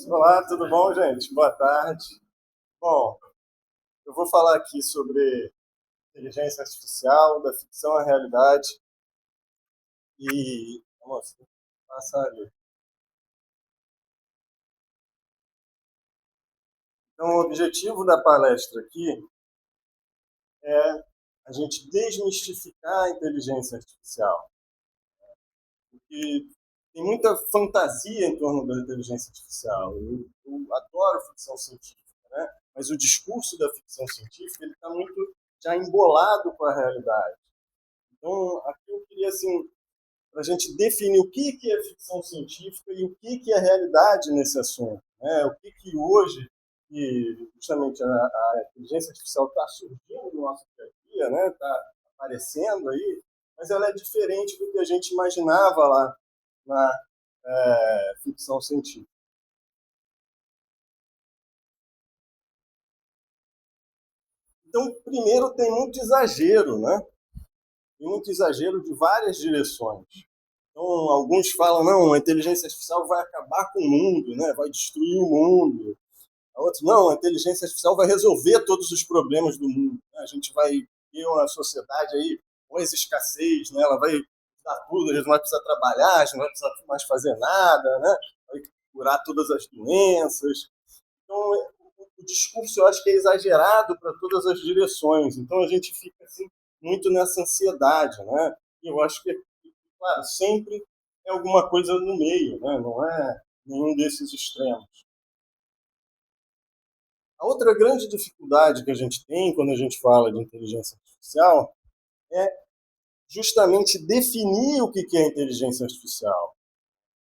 Olá, tudo bom, gente? Boa tarde. Bom, eu vou falar aqui sobre inteligência artificial, da ficção à realidade e... Nossa, passar ali. Então, o objetivo da palestra aqui é a gente desmistificar a inteligência artificial, porque tem muita fantasia em torno da inteligência artificial. Eu adoro ficção científica, né? Mas o discurso da ficção científica ele está muito já embolado com a realidade. Então, aqui eu queria, assim, para a gente definir o que é ficção científica e o que é realidade nesse assunto. Né? O que hoje, que justamente a inteligência artificial está surgindo no nosso dia a dia, né? Está aparecendo aí, mas ela é diferente do que a gente imaginava lá na ficção científica. Então, primeiro, tem muito exagero, né? Tem muito exagero de várias direções. Então, alguns falam, não, a inteligência artificial vai acabar com o mundo, né? Vai destruir o mundo. A outra, não, a inteligência artificial vai resolver todos os problemas do mundo. Né? A gente vai ter uma sociedade aí com escassez, né? Ela vai dar tudo, a gente não vai precisar trabalhar, a gente não vai precisar mais fazer nada, né? Vai curar todas as doenças. Então, o discurso eu acho que é exagerado para todas as direções. Então, a gente fica assim, muito nessa ansiedade, né? E eu acho que, claro, sempre é alguma coisa no meio, né? Não é nenhum desses extremos. A outra grande dificuldade que a gente tem quando a gente fala de inteligência artificial é justamente definir o que é inteligência artificial.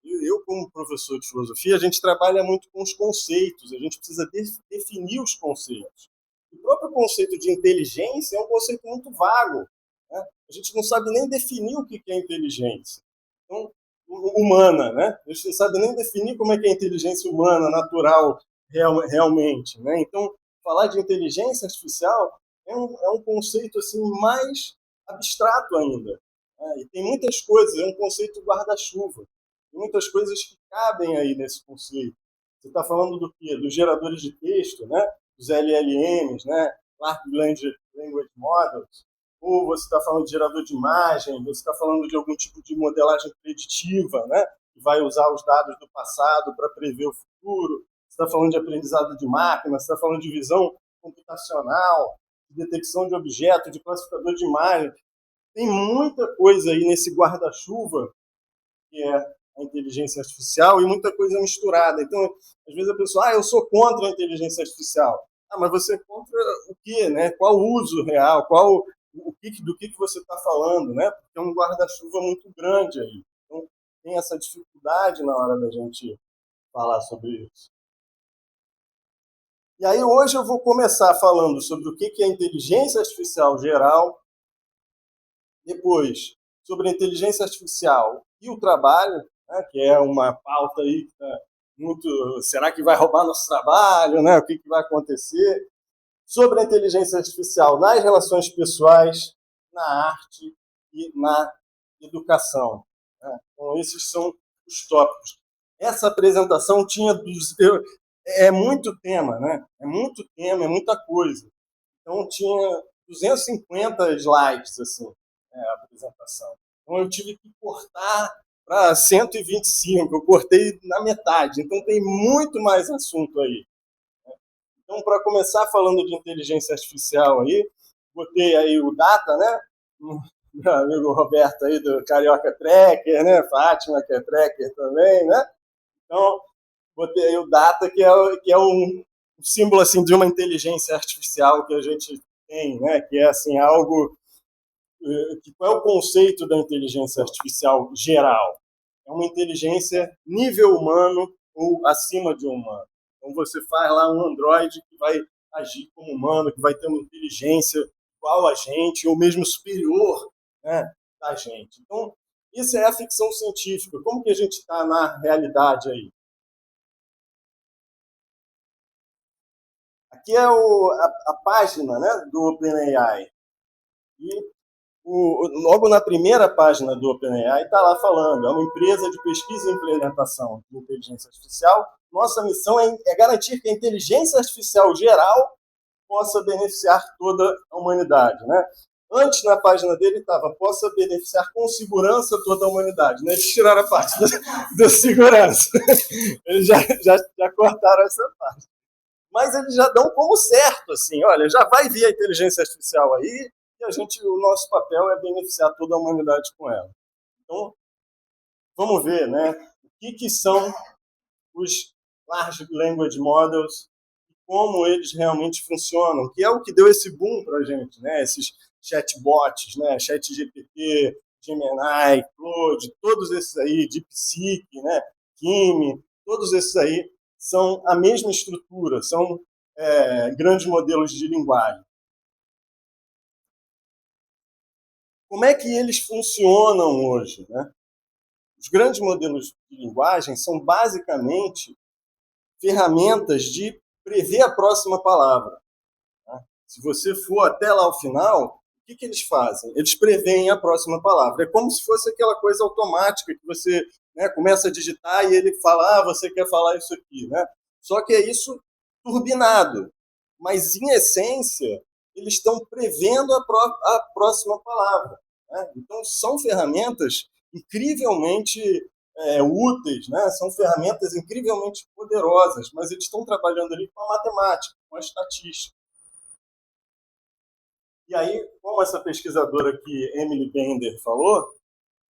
Eu, como professor de filosofia, a gente trabalha muito com os conceitos, a gente precisa definir os conceitos. O próprio conceito de inteligência é um conceito muito vago. Né? A gente não sabe nem definir o que é inteligência. Então, humana, né? A gente não sabe nem definir como é que é a inteligência humana, natural, realmente. Né? Então, falar de inteligência artificial é um conceito assim mais abstrato ainda. Né? E tem muitas coisas, é um conceito guarda-chuva. Tem muitas coisas que cabem aí nesse conceito. Você está falando do quê? Dos geradores de texto, né? Dos LLMs, né? Large Language Models, ou você está falando de gerador de imagem, você está falando de algum tipo de modelagem preditiva, né? Que vai usar os dados do passado para prever o futuro. Você está falando de aprendizado de máquina, você está falando de visão computacional, de detecção de objetos, de classificador de imagem. Tem muita coisa aí nesse guarda-chuva que é a inteligência artificial e muita coisa misturada. Então, às vezes a pessoa, eu sou contra a inteligência artificial. Mas você é contra o quê, né? Qual o uso real? Do que você está falando, né? Porque é um guarda-chuva muito grande aí. Então, tem essa dificuldade na hora da gente falar sobre isso. E aí hoje eu vou começar falando sobre o que é inteligência artificial geral, depois sobre a inteligência artificial e o trabalho, né, que é uma pauta aí que está muito. Será que vai roubar nosso trabalho? Né? O que vai acontecer? Sobre a inteligência artificial nas relações pessoais, na arte e na educação. Né? Então, esses são os tópicos. Essa apresentação tinha. É muito tema, né? É muito tema, é muita coisa. Então, tinha 250 slides, assim, a apresentação. Então, eu tive que cortar para 125, eu cortei na metade. Então, tem muito mais assunto aí. Então, para começar falando de inteligência artificial aí, botei aí o Data, né? Meu amigo Roberto aí do Carioca Tracker, né? Fátima, que é Tracker também, né? Então, botei aí o Data, que é um símbolo assim de uma inteligência artificial que a gente tem, né? Que é assim algo qual é o conceito da inteligência artificial geral? É uma inteligência nível humano ou acima de um humano. Então você faz lá um Android que vai agir como humano, que vai ter uma inteligência igual a gente ou mesmo superior, né, da gente. Então isso é a ficção científica. Como que a gente está na realidade aí? Aqui é a página, né, do OpenAI. E logo na primeira página do OpenAI está lá falando, é uma empresa de pesquisa e implementação de inteligência artificial. Nossa missão é garantir que a inteligência artificial geral possa beneficiar toda a humanidade, né? Antes, na página dele, estava possa beneficiar com segurança toda a humanidade. Né? Eles tiraram a parte da segurança. Eles já cortaram essa parte. Mas eles já dão como certo, assim, olha, já vai vir a inteligência artificial aí e o nosso papel é beneficiar toda a humanidade com ela. Então, vamos ver, né? O que são os Large Language Models, como eles realmente funcionam, que é o que deu esse boom para a gente, né? Esses chatbots, né? ChatGPT, Gemini, Claude, todos esses aí, DeepSeek, né? Kimi, todos esses aí são a mesma estrutura, são grandes modelos de linguagem. Como é que eles funcionam hoje, né? Os grandes modelos de linguagem são basicamente ferramentas de prever a próxima palavra. Tá? Se você for até lá ao final, o que eles fazem? Eles preveem a próxima palavra. É como se fosse aquela coisa automática que você, né, começa a digitar e ele fala, você quer falar isso aqui. Né? Só que é isso turbinado. Mas, em essência, eles estão prevendo a próxima palavra. Né? Então, são ferramentas incrivelmente úteis, né? São ferramentas incrivelmente poderosas, mas eles estão trabalhando ali com a matemática, com a estatística. E aí, como essa pesquisadora aqui, Emily Bender, falou,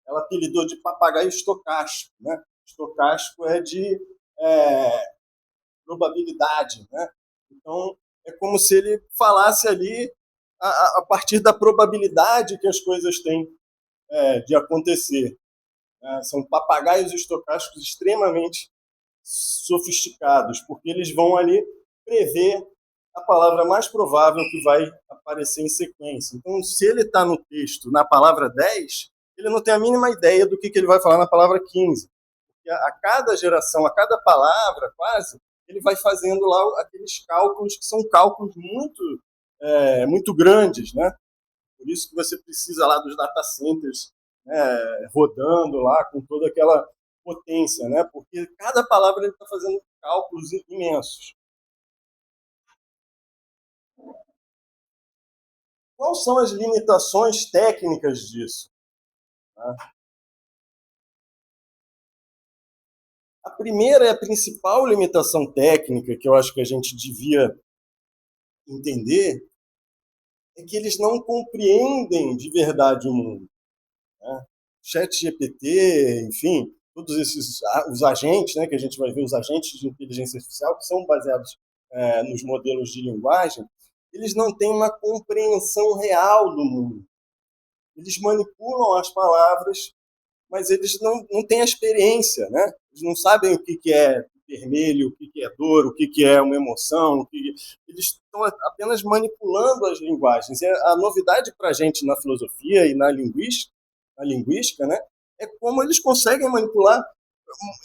ela apelidou de papagaio estocástico. Né? Estocástico é de probabilidade. Né? Então, é como se ele falasse ali a partir da probabilidade que as coisas têm de acontecer. São papagaios estocásticos extremamente sofisticados, porque eles vão ali prever a palavra mais provável que vai aparecer em sequência. Então, se ele está no texto na palavra 10, ele não tem a mínima ideia do que ele vai falar na palavra 15. Porque a cada geração, a cada palavra, quase, ele vai fazendo lá aqueles cálculos que são cálculos muito grandes, né? Por isso que você precisa lá dos data centers, né, rodando lá com toda aquela potência, né? Porque cada palavra ele está fazendo cálculos imensos. Quais são as limitações técnicas disso? A primeira e a principal limitação técnica que eu acho que a gente devia entender é que eles não compreendem de verdade o mundo. Né? ChatGPT, enfim, todos os agentes, né, que a gente vai ver, os agentes de inteligência artificial, que são baseados nos modelos de linguagem, eles não têm uma compreensão real do mundo. Eles manipulam as palavras, mas eles não têm a experiência, né? Eles não sabem o que é vermelho, o que é dor, o que é uma emoção. Eles estão apenas manipulando as linguagens. E a novidade para a gente na filosofia e na linguística, né, é como eles conseguem manipular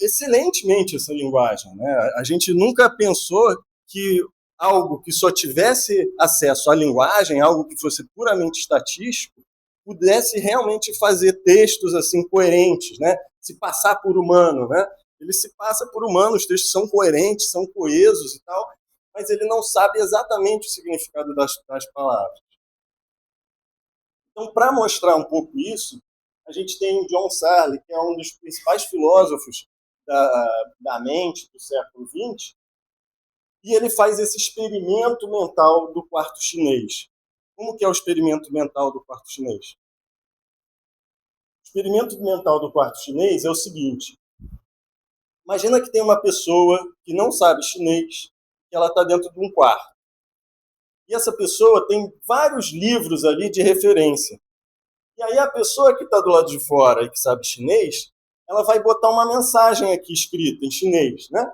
excelentemente essa linguagem. Né? A gente nunca pensou que algo que só tivesse acesso à linguagem, algo que fosse puramente estatístico, pudesse realmente fazer textos assim coerentes, né? Se passar por humano, né? Ele se passa por humano, os textos são coerentes, são coesos e tal, mas ele não sabe exatamente o significado das palavras. Então, para mostrar um pouco isso, a gente tem John Searle, que é um dos principais filósofos da mente do século XX, e ele faz esse experimento mental do quarto chinês. Como que é o experimento mental do quarto chinês? O experimento mental do quarto chinês é o seguinte: imagina que tem uma pessoa que não sabe chinês, que ela está dentro de um quarto. E essa pessoa tem vários livros ali de referência. E aí a pessoa que está do lado de fora e que sabe chinês, ela vai botar uma mensagem aqui escrita em chinês, né?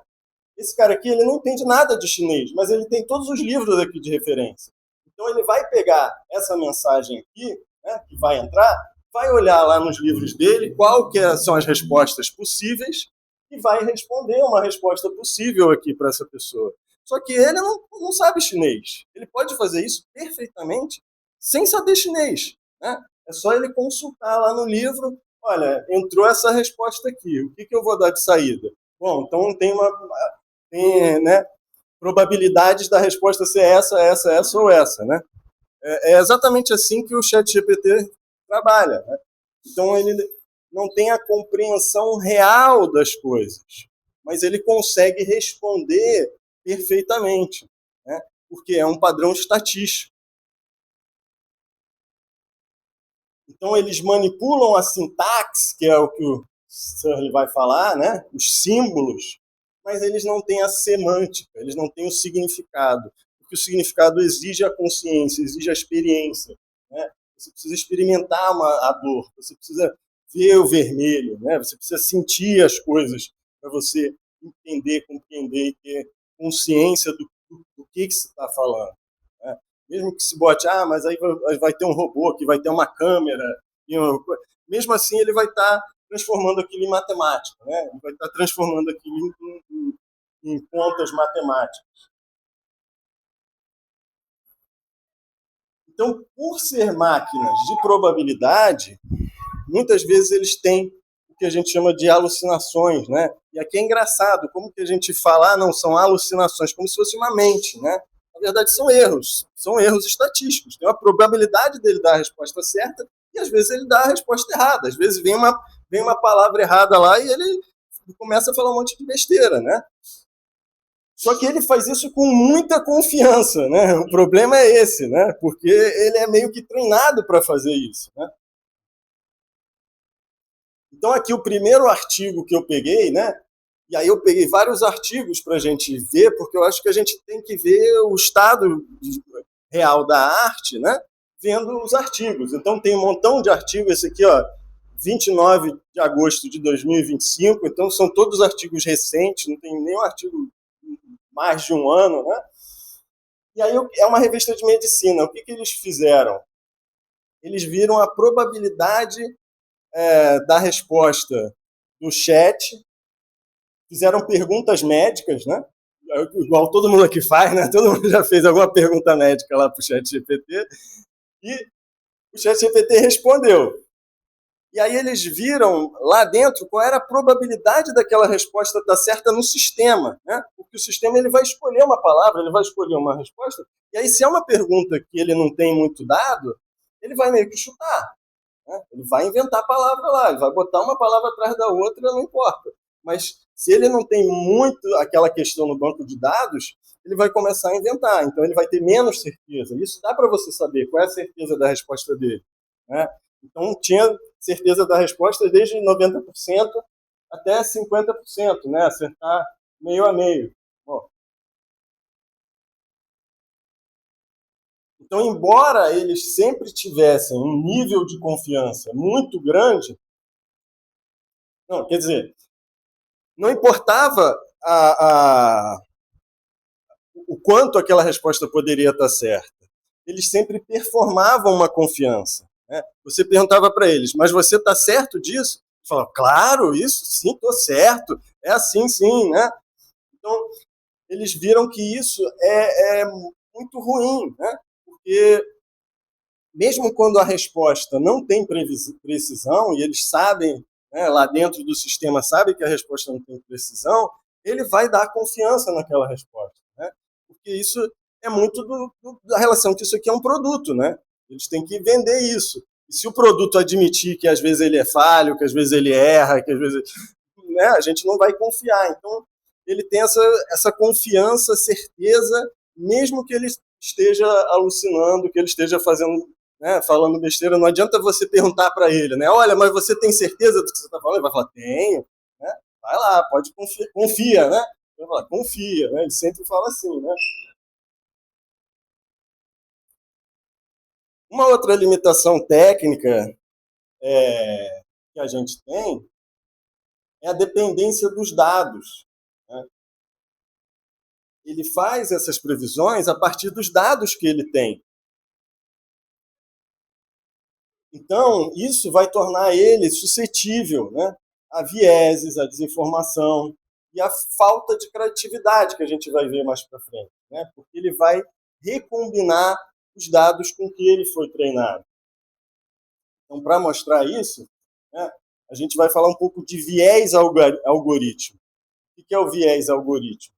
Esse cara aqui, ele não entende nada de chinês, mas ele tem todos os livros aqui de referência. Então ele vai pegar essa mensagem aqui, né, que vai entrar, vai olhar lá nos livros dele qual que são as respostas possíveis e vai responder uma resposta possível aqui para essa pessoa. Só que ele não sabe chinês. Ele pode fazer isso perfeitamente sem saber chinês. Né? É só ele consultar lá no livro, olha, entrou essa resposta aqui, o que eu vou dar de saída? Bom, então tem, né, probabilidades da resposta ser essa ou essa, né? É exatamente assim que o ChatGPT trabalha, né? Então ele não tem a compreensão real das coisas, mas ele consegue responder perfeitamente, né? Porque é um padrão estatístico. Então eles manipulam a sintaxe, que é o que o Searle vai falar, né? Os símbolos, mas eles não têm a semântica, eles não têm o significado, porque o significado exige a consciência, exige a experiência, né? Você precisa experimentar a dor, você precisa ver o vermelho, né? Você precisa sentir as coisas para você entender, compreender e ter consciência do que se está falando, né? Mesmo que se bote, mas aí vai ter um robô, que vai ter uma câmera, mesmo assim ele vai estar transformando aquilo em matemática, né? Ele vai estar transformando aquilo em contas matemáticas. Então, por ser máquinas de probabilidade, muitas vezes eles têm o que a gente chama de alucinações, né? E aqui é engraçado, como que a gente fala, não, são alucinações, como se fosse uma mente, né? Na verdade, são erros estatísticos. Tem uma probabilidade dele dar a resposta certa e às vezes ele dá a resposta errada. Às vezes vem uma palavra errada lá e ele começa a falar um monte de besteira, né? Só que ele faz isso com muita confiança, né? O problema é esse, né? Porque ele é meio que treinado para fazer isso, né? Então aqui o primeiro artigo que eu peguei, né? E aí eu peguei vários artigos para a gente ver, porque eu acho que a gente tem que ver o estado real da arte, né? Vendo os artigos. Então tem um montão de artigos, esse aqui, ó, 29 de agosto de 2025, então são todos artigos recentes, não tem nenhum artigo mais de um ano, né? E aí é uma revista de medicina. O que eles fizeram? Eles viram a probabilidade da resposta do chat, fizeram perguntas médicas, né? Igual todo mundo aqui faz, né? Todo mundo já fez alguma pergunta médica lá para o ChatGPT e o ChatGPT respondeu. E aí eles viram lá dentro qual era a probabilidade daquela resposta estar certa no sistema, né? Porque o sistema ele vai escolher uma palavra, ele vai escolher uma resposta, e aí se é uma pergunta que ele não tem muito dado, ele vai meio que chutar, né? Ele vai inventar a palavra lá, ele vai botar uma palavra atrás da outra, não importa. Mas se ele não tem muito aquela questão no banco de dados, ele vai começar a inventar, então ele vai ter menos certeza. Isso dá para você saber qual é a certeza da resposta dele, né? Então tinha certeza da resposta desde 90% até 50%, né? Acertar meio a meio. Bom, então, embora eles sempre tivessem um nível de confiança muito grande, não, quer dizer, não importava o quanto aquela resposta poderia estar certa. Eles sempre performavam uma confiança, né? Você perguntava para eles, mas você está certo disso? Eles falavam, claro, isso sim, estou certo, é assim sim, né? Então, eles viram que isso é muito ruim, né? Porque mesmo quando a resposta não tem precisão, e eles sabem, né, lá dentro do sistema, sabem que a resposta não tem precisão, ele vai dar confiança naquela resposta, né? Porque isso é muito da relação que isso aqui é um produto, né? Eles têm que vender isso. E se o produto admitir que às vezes ele é falho, que às vezes ele erra, que às vezes, né, a gente não vai confiar. Então, ele tem essa confiança, certeza, mesmo que ele esteja alucinando, que ele esteja fazendo, né, falando besteira, não adianta você perguntar para ele, né? Olha, mas você tem certeza do que você está falando? Ele vai falar, tenho, né? Vai lá, pode confia, né? Ele vai falar, confia, né? Ele sempre fala assim, né? Uma outra limitação técnica que a gente tem é a dependência dos dados, né? Ele faz essas previsões a partir dos dados que ele tem. Então, isso vai tornar ele suscetível, né, a vieses, a desinformação e a falta de criatividade que a gente vai ver mais para frente, né, porque ele vai recombinar os dados com que ele foi treinado. Então, para mostrar isso, né, a gente vai falar um pouco de viés algoritmo. O que é o viés algoritmo?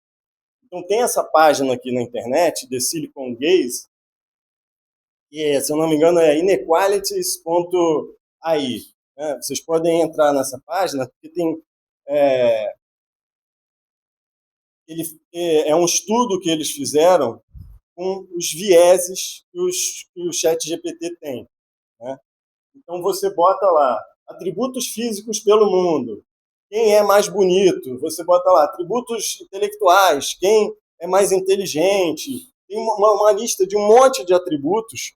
Então, tem essa página aqui na internet, The Silicon Gaze, e, se eu não me engano, é inequalities.ai. Né? Vocês podem entrar nessa página, porque tem... é um estudo que eles fizeram com os vieses que o ChatGPT tem. Né? Então, você bota lá, atributos físicos pelo mundo, quem é mais bonito, você bota lá, atributos intelectuais, quem é mais inteligente, tem uma lista de um monte de atributos,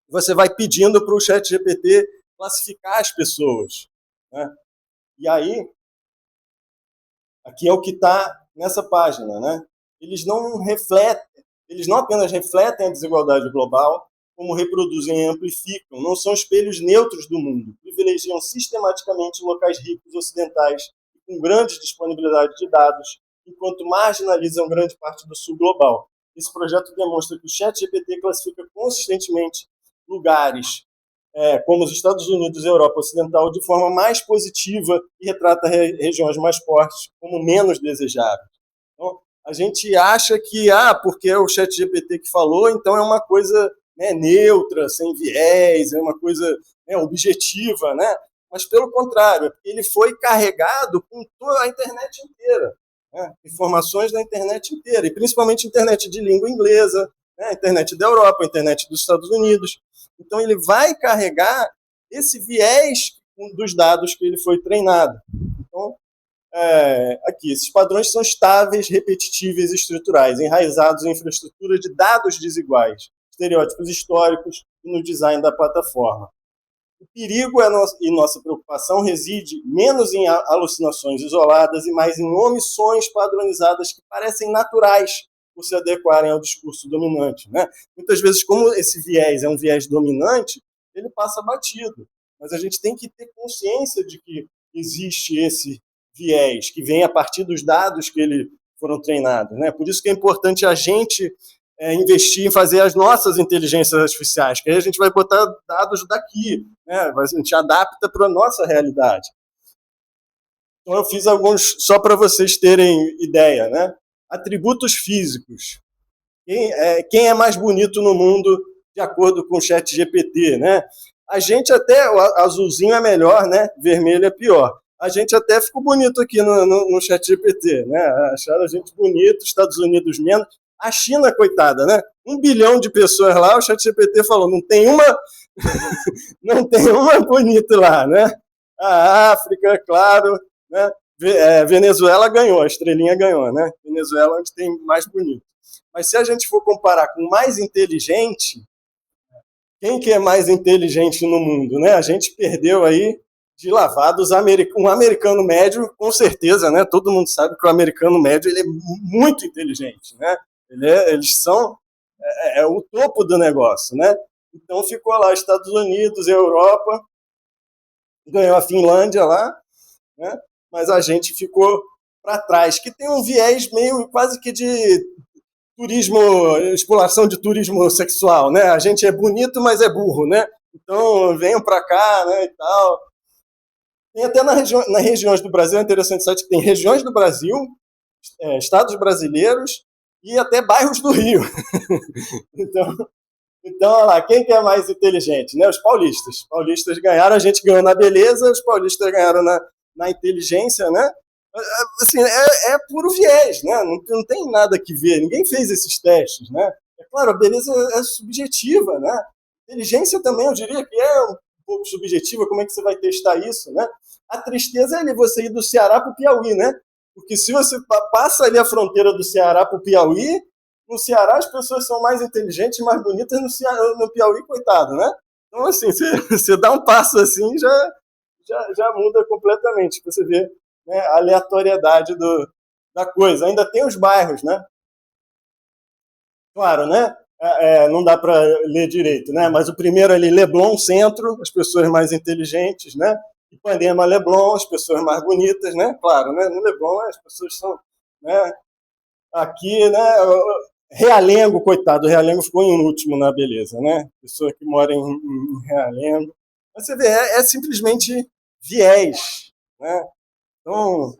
você vai pedindo para o ChatGPT classificar as pessoas. Né? E aí, aqui é o que está nessa página, né? Eles não apenas refletem a desigualdade global, como reproduzem e amplificam, não são espelhos neutros do mundo, privilegiam sistematicamente locais ricos ocidentais com grande disponibilidade de dados, enquanto marginalizam grande parte do sul global. Esse projeto demonstra que o ChatGPT classifica consistentemente lugares como os Estados Unidos e a Europa Ocidental de forma mais positiva e retrata regiões mais fortes como menos desejáveis. Então, a gente acha que, porque é o ChatGPT que falou, então é uma coisa, né, neutra, sem viés, é uma coisa, né, objetiva, né? Mas, pelo contrário, ele foi carregado com toda a internet inteira, né? Informações da internet inteira, e principalmente internet de língua inglesa, né? Internet da Europa, internet dos Estados Unidos. Então, ele vai carregar esse viés dos dados que ele foi treinado. Então, aqui, esses padrões são estáveis, repetitíveis e estruturais, enraizados em infraestrutura de dados desiguais, estereótipos históricos e no design da plataforma. O perigo e nossa preocupação reside menos em alucinações isoladas e mais em omissões padronizadas que parecem naturais por se adequarem ao discurso dominante. Né? Muitas vezes, como esse viés é um viés dominante, ele passa batido. Mas a gente tem que ter consciência de que existe esse viés, que vem a partir dos dados que eles foram treinados. Né? Por isso que é importante a gente investir em fazer as nossas inteligências artificiais, que aí a gente vai botar dados daqui, né? A gente adapta para a nossa realidade. Então, eu fiz alguns só para vocês terem ideia. Né? Atributos físicos. Quem é mais bonito no mundo, de acordo com o ChatGPT? Né? A gente até, o azulzinho é melhor, né? Vermelho é pior. A gente até ficou bonito aqui no ChatGPT, né? Acharam a gente bonito, Estados Unidos menos. A China, coitada, né? 1 bilhão de pessoas lá, o ChatGPT falou, não tem uma bonita lá, né? A África, claro, né? Venezuela ganhou, a estrelinha ganhou, né? Venezuela onde tem mais bonito. Mas se a gente for comparar com mais inteligente, quem que é mais inteligente no mundo, né? A gente perdeu aí de lavada um americano médio, com certeza, né? Todo mundo sabe que o americano médio ele é muito inteligente, né? Eles são o topo do negócio, né? Então ficou lá Estados Unidos, Europa, ganhou a Finlândia lá, né? Mas a gente ficou para trás, que tem um viés meio quase que de turismo, exploração de turismo sexual, né? A gente é bonito, mas é burro, né? Então venham para cá, né? E tal. Tem até nas regiões do Brasil, é interessante saber que tem regiões do Brasil, estados brasileiros e até bairros do Rio. Então, olha lá, quem que é mais inteligente? Né? Os paulistas. Os paulistas ganharam, a gente ganhou na beleza, os paulistas ganharam na inteligência, né? Assim, é puro viés, né? Não tem nada que ver, ninguém fez esses testes, né? É claro, a beleza é subjetiva, né? A inteligência também, eu diria que é um pouco subjetiva, como é que você vai testar isso, né? A tristeza é você ir do Ceará para o Piauí, né? Porque se você passa ali a fronteira do Ceará para o Piauí, no Ceará as pessoas são mais inteligentes e mais bonitas, no Piauí, coitado, né? Então, assim, você dá um passo assim, já muda completamente. Você vê, né, a aleatoriedade da coisa. Ainda tem os bairros, né? Claro, né? Não dá para ler direito, né? Mas o primeiro ali, Leblon, centro, as pessoas mais inteligentes, né? Ipanema, Leblon, as pessoas mais bonitas, né? Claro, né? No Leblon as pessoas são, né? Aqui, né? Realengo, coitado, Realengo ficou em último na beleza, né? Pessoa que mora em Realengo. Mas você vê, é simplesmente viés, né? Então,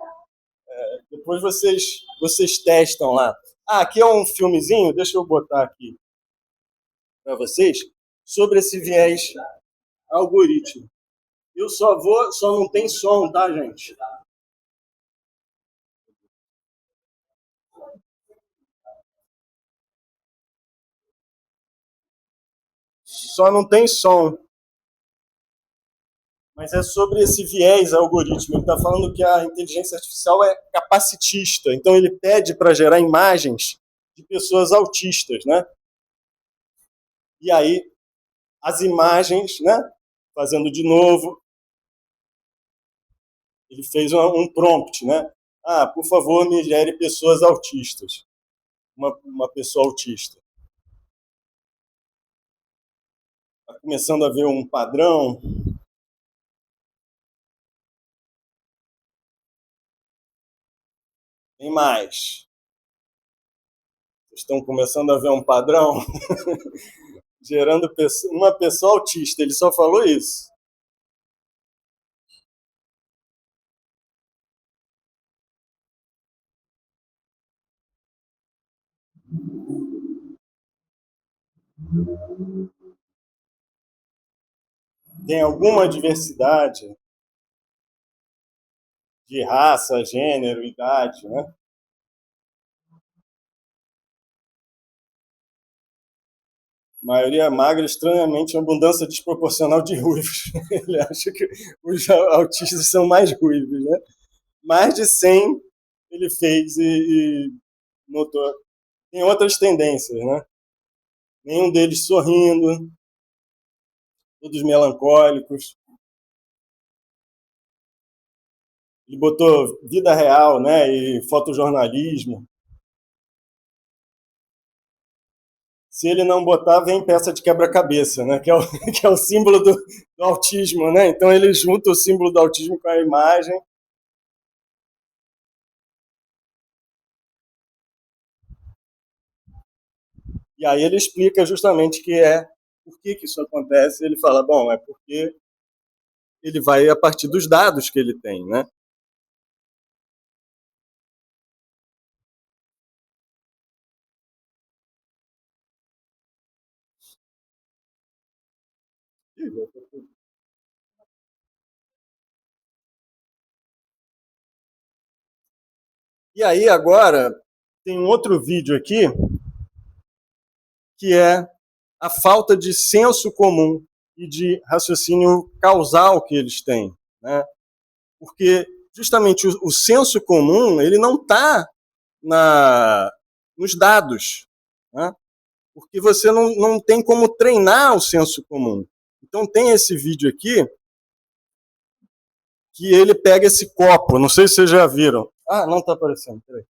depois vocês testam lá. Ah, aqui é um filmezinho, deixa eu botar aqui para vocês, sobre esse viés algoritmo. Eu só não tem som, tá, gente? Só não tem som. Mas é sobre esse viés algoritmo. Ele está falando que a inteligência artificial é capacitista. Então, ele pede para gerar imagens de pessoas autistas, né? E aí, as imagens, né? Fazendo de novo, ele fez um prompt, né? Ah, por favor, me gere pessoas autistas. Uma pessoa autista. Está começando a ver um padrão. Tem mais. Estão começando a ver um padrão. Gerando uma pessoa autista. Ele só falou isso. Tem alguma diversidade de raça, gênero, idade, né? Maioria magra, estranhamente, abundância desproporcional de ruivos. Ele acha que os autistas são mais ruivos, né? Mais de 100 ele fez e notou. Tem outras tendências, né? Nenhum deles sorrindo, todos melancólicos. Ele botou vida real, né? E fotojornalismo. Se ele não botar, vem peça de quebra-cabeça, né? Que é o símbolo do autismo, né? Então ele junta o símbolo do autismo com a imagem. E aí ele explica justamente que por que isso acontece. Ele fala, bom, é porque ele vai a partir dos dados que ele tem, né? E aí agora tem um outro vídeo aqui que é a falta de senso comum e de raciocínio causal que eles têm, né? Porque justamente o senso comum ele não está nos dados, né? Porque você não tem como treinar o senso comum. Então tem esse vídeo aqui que ele pega esse copo, não sei se vocês já viram. Ah, não está aparecendo, peraí.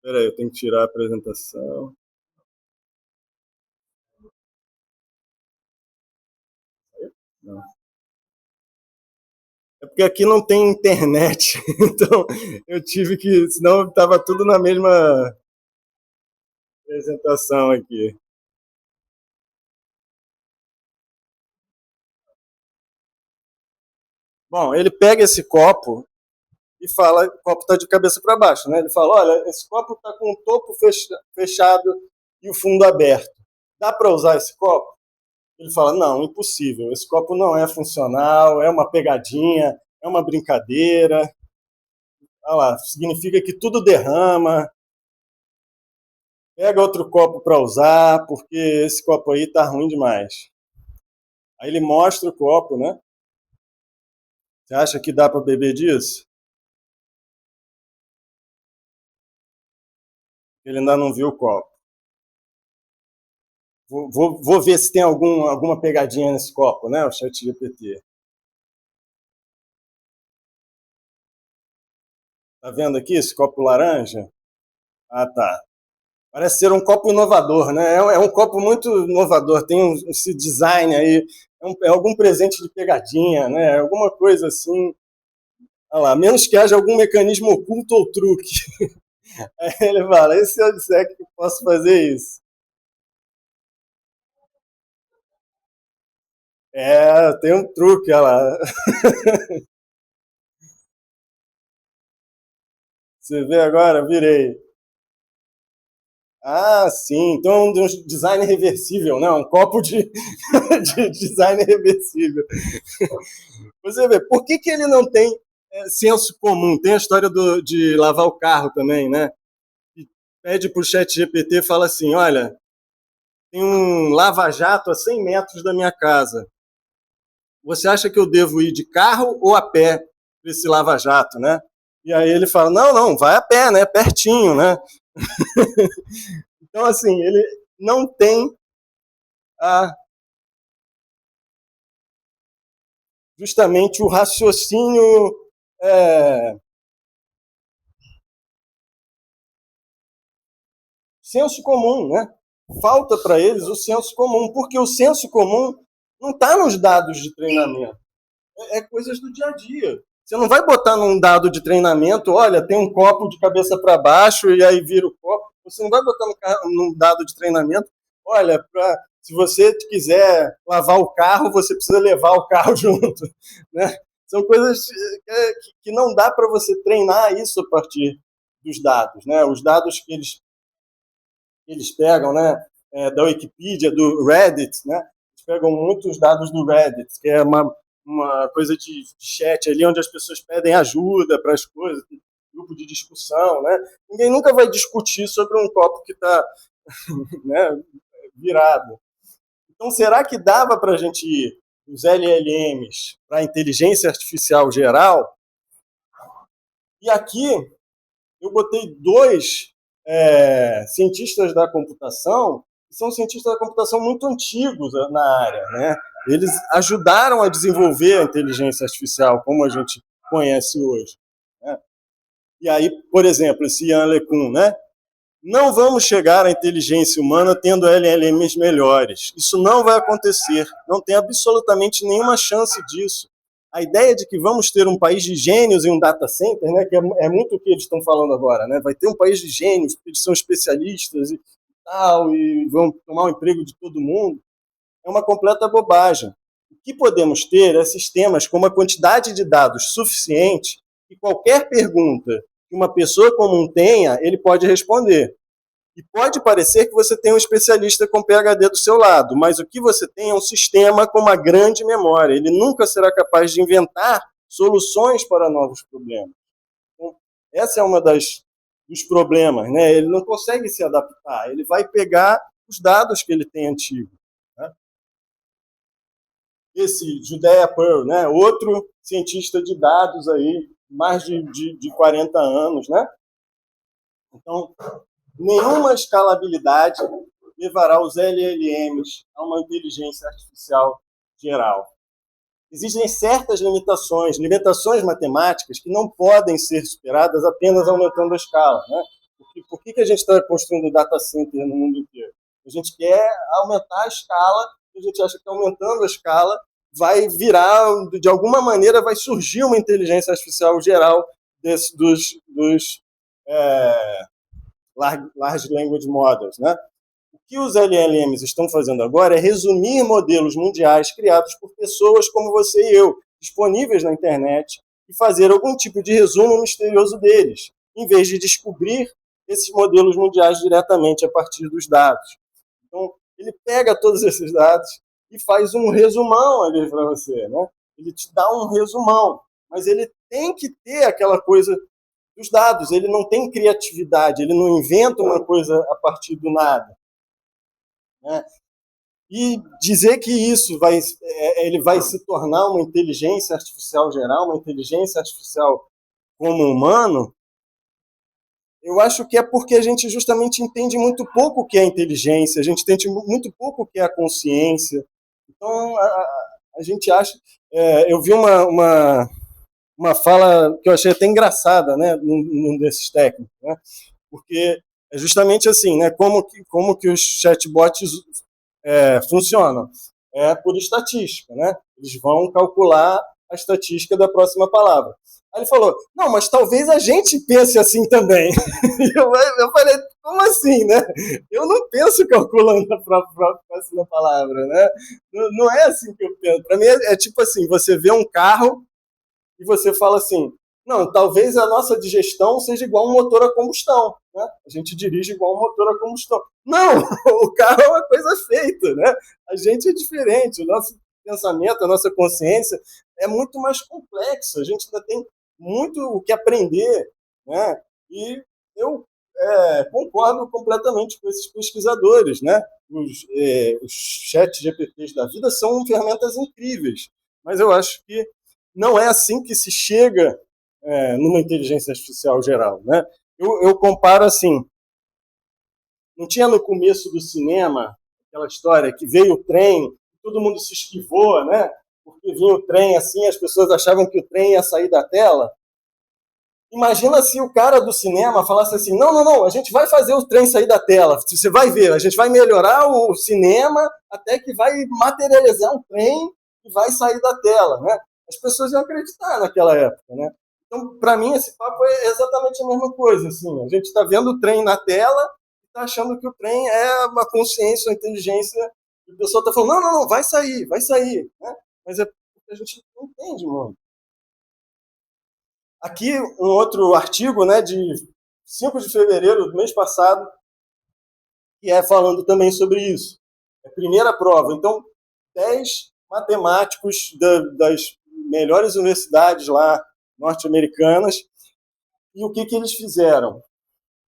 Peraí, eu tenho que tirar a apresentação. Não. É porque aqui não tem internet, então eu tive que, senão estava tudo na mesma apresentação aqui. Bom, ele pega esse copo e fala, o copo está de cabeça para baixo, né? Ele fala, olha, esse copo está com o topo fechado e o fundo aberto. Dá para usar esse copo? Ele fala, não, impossível. Esse copo não é funcional, é uma pegadinha, é uma brincadeira. Olha lá, significa que tudo derrama. Pega outro copo para usar, porque esse copo aí tá ruim demais. Aí ele mostra o copo, né? Você acha que dá para beber disso? Ele ainda não viu o copo. Vou ver se tem alguma pegadinha nesse copo, né? O chat GPT. Tá vendo aqui esse copo laranja? Ah, tá. Parece ser um copo inovador, né? É um copo muito inovador. Tem esse design aí. É algum presente de pegadinha, né? Alguma coisa assim. Olha lá, menos que haja algum mecanismo oculto ou truque. Aí ele fala, e se eu disser que eu posso fazer isso? Tem um truque, olha lá. Você vê agora? Virei. Ah, sim. Então, um design reversível, né? Um copo de, de design reversível. Você vê, por que ele não tem senso comum? Tem a história de lavar o carro também, né? E pede para o chat GPT e fala assim, olha, tem um lava-jato a 100 metros da minha casa. Você acha que eu devo ir de carro ou a pé para esse lava-jato, né? E aí ele fala, não, não, vai a pé, né? Pertinho, né? Então, assim, ele não tem a, justamente o raciocínio é, senso comum, né? Falta para eles o senso comum, porque o senso comum não está nos dados de treinamento, é coisas do dia a dia. Você não vai botar num dado de treinamento, olha, tem um copo de cabeça para baixo e aí vira o copo. Você não vai botar num dado de treinamento, olha, se você quiser lavar o carro, você precisa levar o carro junto. Né? São coisas que não dá para você treinar isso a partir dos dados. Né? Os dados que eles pegam, né, da Wikipedia, do Reddit, né? Eles pegam muitos dados do Reddit, que é uma coisa de chat ali onde as pessoas pedem ajuda para as coisas, grupo de discussão, né? Ninguém nunca vai discutir sobre um copo que está né, virado. Então, será que dava para a gente ir dos LLMs para a inteligência artificial geral? E aqui eu botei dois cientistas da computação, que são cientistas da computação muito antigos na área, né? Eles ajudaram a desenvolver a inteligência artificial como a gente conhece hoje. Né? E aí, por exemplo, esse Yann LeCun, né? Não vamos chegar à inteligência humana tendo LLMs melhores. Isso não vai acontecer. Não tem absolutamente nenhuma chance disso. A ideia de que vamos ter um país de gênios em um data center, né, que é muito o que eles estão falando agora, né? Vai ter um país de gênios, porque eles são especialistas e tal, e vão tomar o emprego de todo mundo, é uma completa bobagem. O que podemos ter é sistemas com uma quantidade de dados suficiente que qualquer pergunta que uma pessoa comum tenha, ele pode responder. E pode parecer que você tem um especialista com PhD do seu lado, mas o que você tem é um sistema com uma grande memória. Ele nunca será capaz de inventar soluções para novos problemas. Então, essa é uma dos problemas, né? Ele não consegue se adaptar, ele vai pegar os dados que ele tem antigos. Né? Esse Judea Pearl, né? Outro cientista de dados aí, mais de 40 anos, né? Então, nenhuma escalabilidade levará os LLMs a uma inteligência artificial geral. Existem certas limitações matemáticas que não podem ser superadas apenas aumentando a escala. Né? Por que a gente está construindo data center no mundo inteiro? A gente quer aumentar a escala, a gente acha que aumentando a escala vai virar, de alguma maneira, vai surgir uma inteligência artificial geral dos Large Language Models. Né? O que os LLMs estão fazendo agora é resumir modelos mundiais criados por pessoas como você e eu, disponíveis na internet, e fazer algum tipo de resumo misterioso deles, em vez de descobrir esses modelos mundiais diretamente a partir dos dados. Então, ele pega todos esses dados e faz um resumão ali para você. Né? Ele te dá um resumão, mas ele tem que ter aquela coisa dos dados, ele não tem criatividade, ele não inventa uma coisa a partir do nada. Né? E dizer que ele vai se tornar uma inteligência artificial geral, uma inteligência artificial como humano, eu acho que é porque a gente justamente entende muito pouco o que é inteligência, a gente entende muito pouco o que é a consciência. Então, a gente acha... eu vi uma fala que eu achei até engraçada, né, num desses técnicos, né? Porque é justamente assim, né, como que os chatbots funcionam? É por estatística, né? Eles vão calcular a estatística da próxima palavra. Aí ele falou, não, mas talvez a gente pense assim também. Eu falei, como assim, né? Eu não penso calculando a próxima palavra, né? Não é assim que eu penso. Para mim é tipo assim, você vê um carro e você fala assim, não, talvez a nossa digestão seja igual a um motor a combustão, né? A gente dirige igual a um motor a combustão. Não, o carro é uma coisa feita, né? A gente é diferente, o nosso pensamento, a nossa consciência é muito mais complexo, a gente ainda tem muito o que aprender, né? E eu concordo completamente com esses pesquisadores, né? Os chat GPTs da vida são ferramentas incríveis, mas eu acho que não é assim que se chega numa inteligência artificial geral, né? Eu comparo assim, não tinha no começo do cinema aquela história que veio o trem, todo mundo se esquivou, né? Porque vinha o trem assim, as pessoas achavam que o trem ia sair da tela. Imagina se o cara do cinema falasse assim, não, não, não, a gente vai fazer o trem sair da tela, você vai ver, a gente vai melhorar o cinema até que vai materializar um trem e vai sair da tela, né? As pessoas iam acreditar naquela época, né? Então, para mim, esse papo é exatamente a mesma coisa, assim, a gente está vendo o trem na tela e está achando que o trem é uma consciência, uma inteligência, e o pessoal está falando, não, não, não, vai sair, né? Mas é porque a gente não entende, mano. Aqui, um outro artigo, né, de 5 de fevereiro do mês passado, que é falando também sobre isso. É a primeira prova. Então, 10 matemáticos das melhores universidades lá norte-americanas. E o que eles fizeram?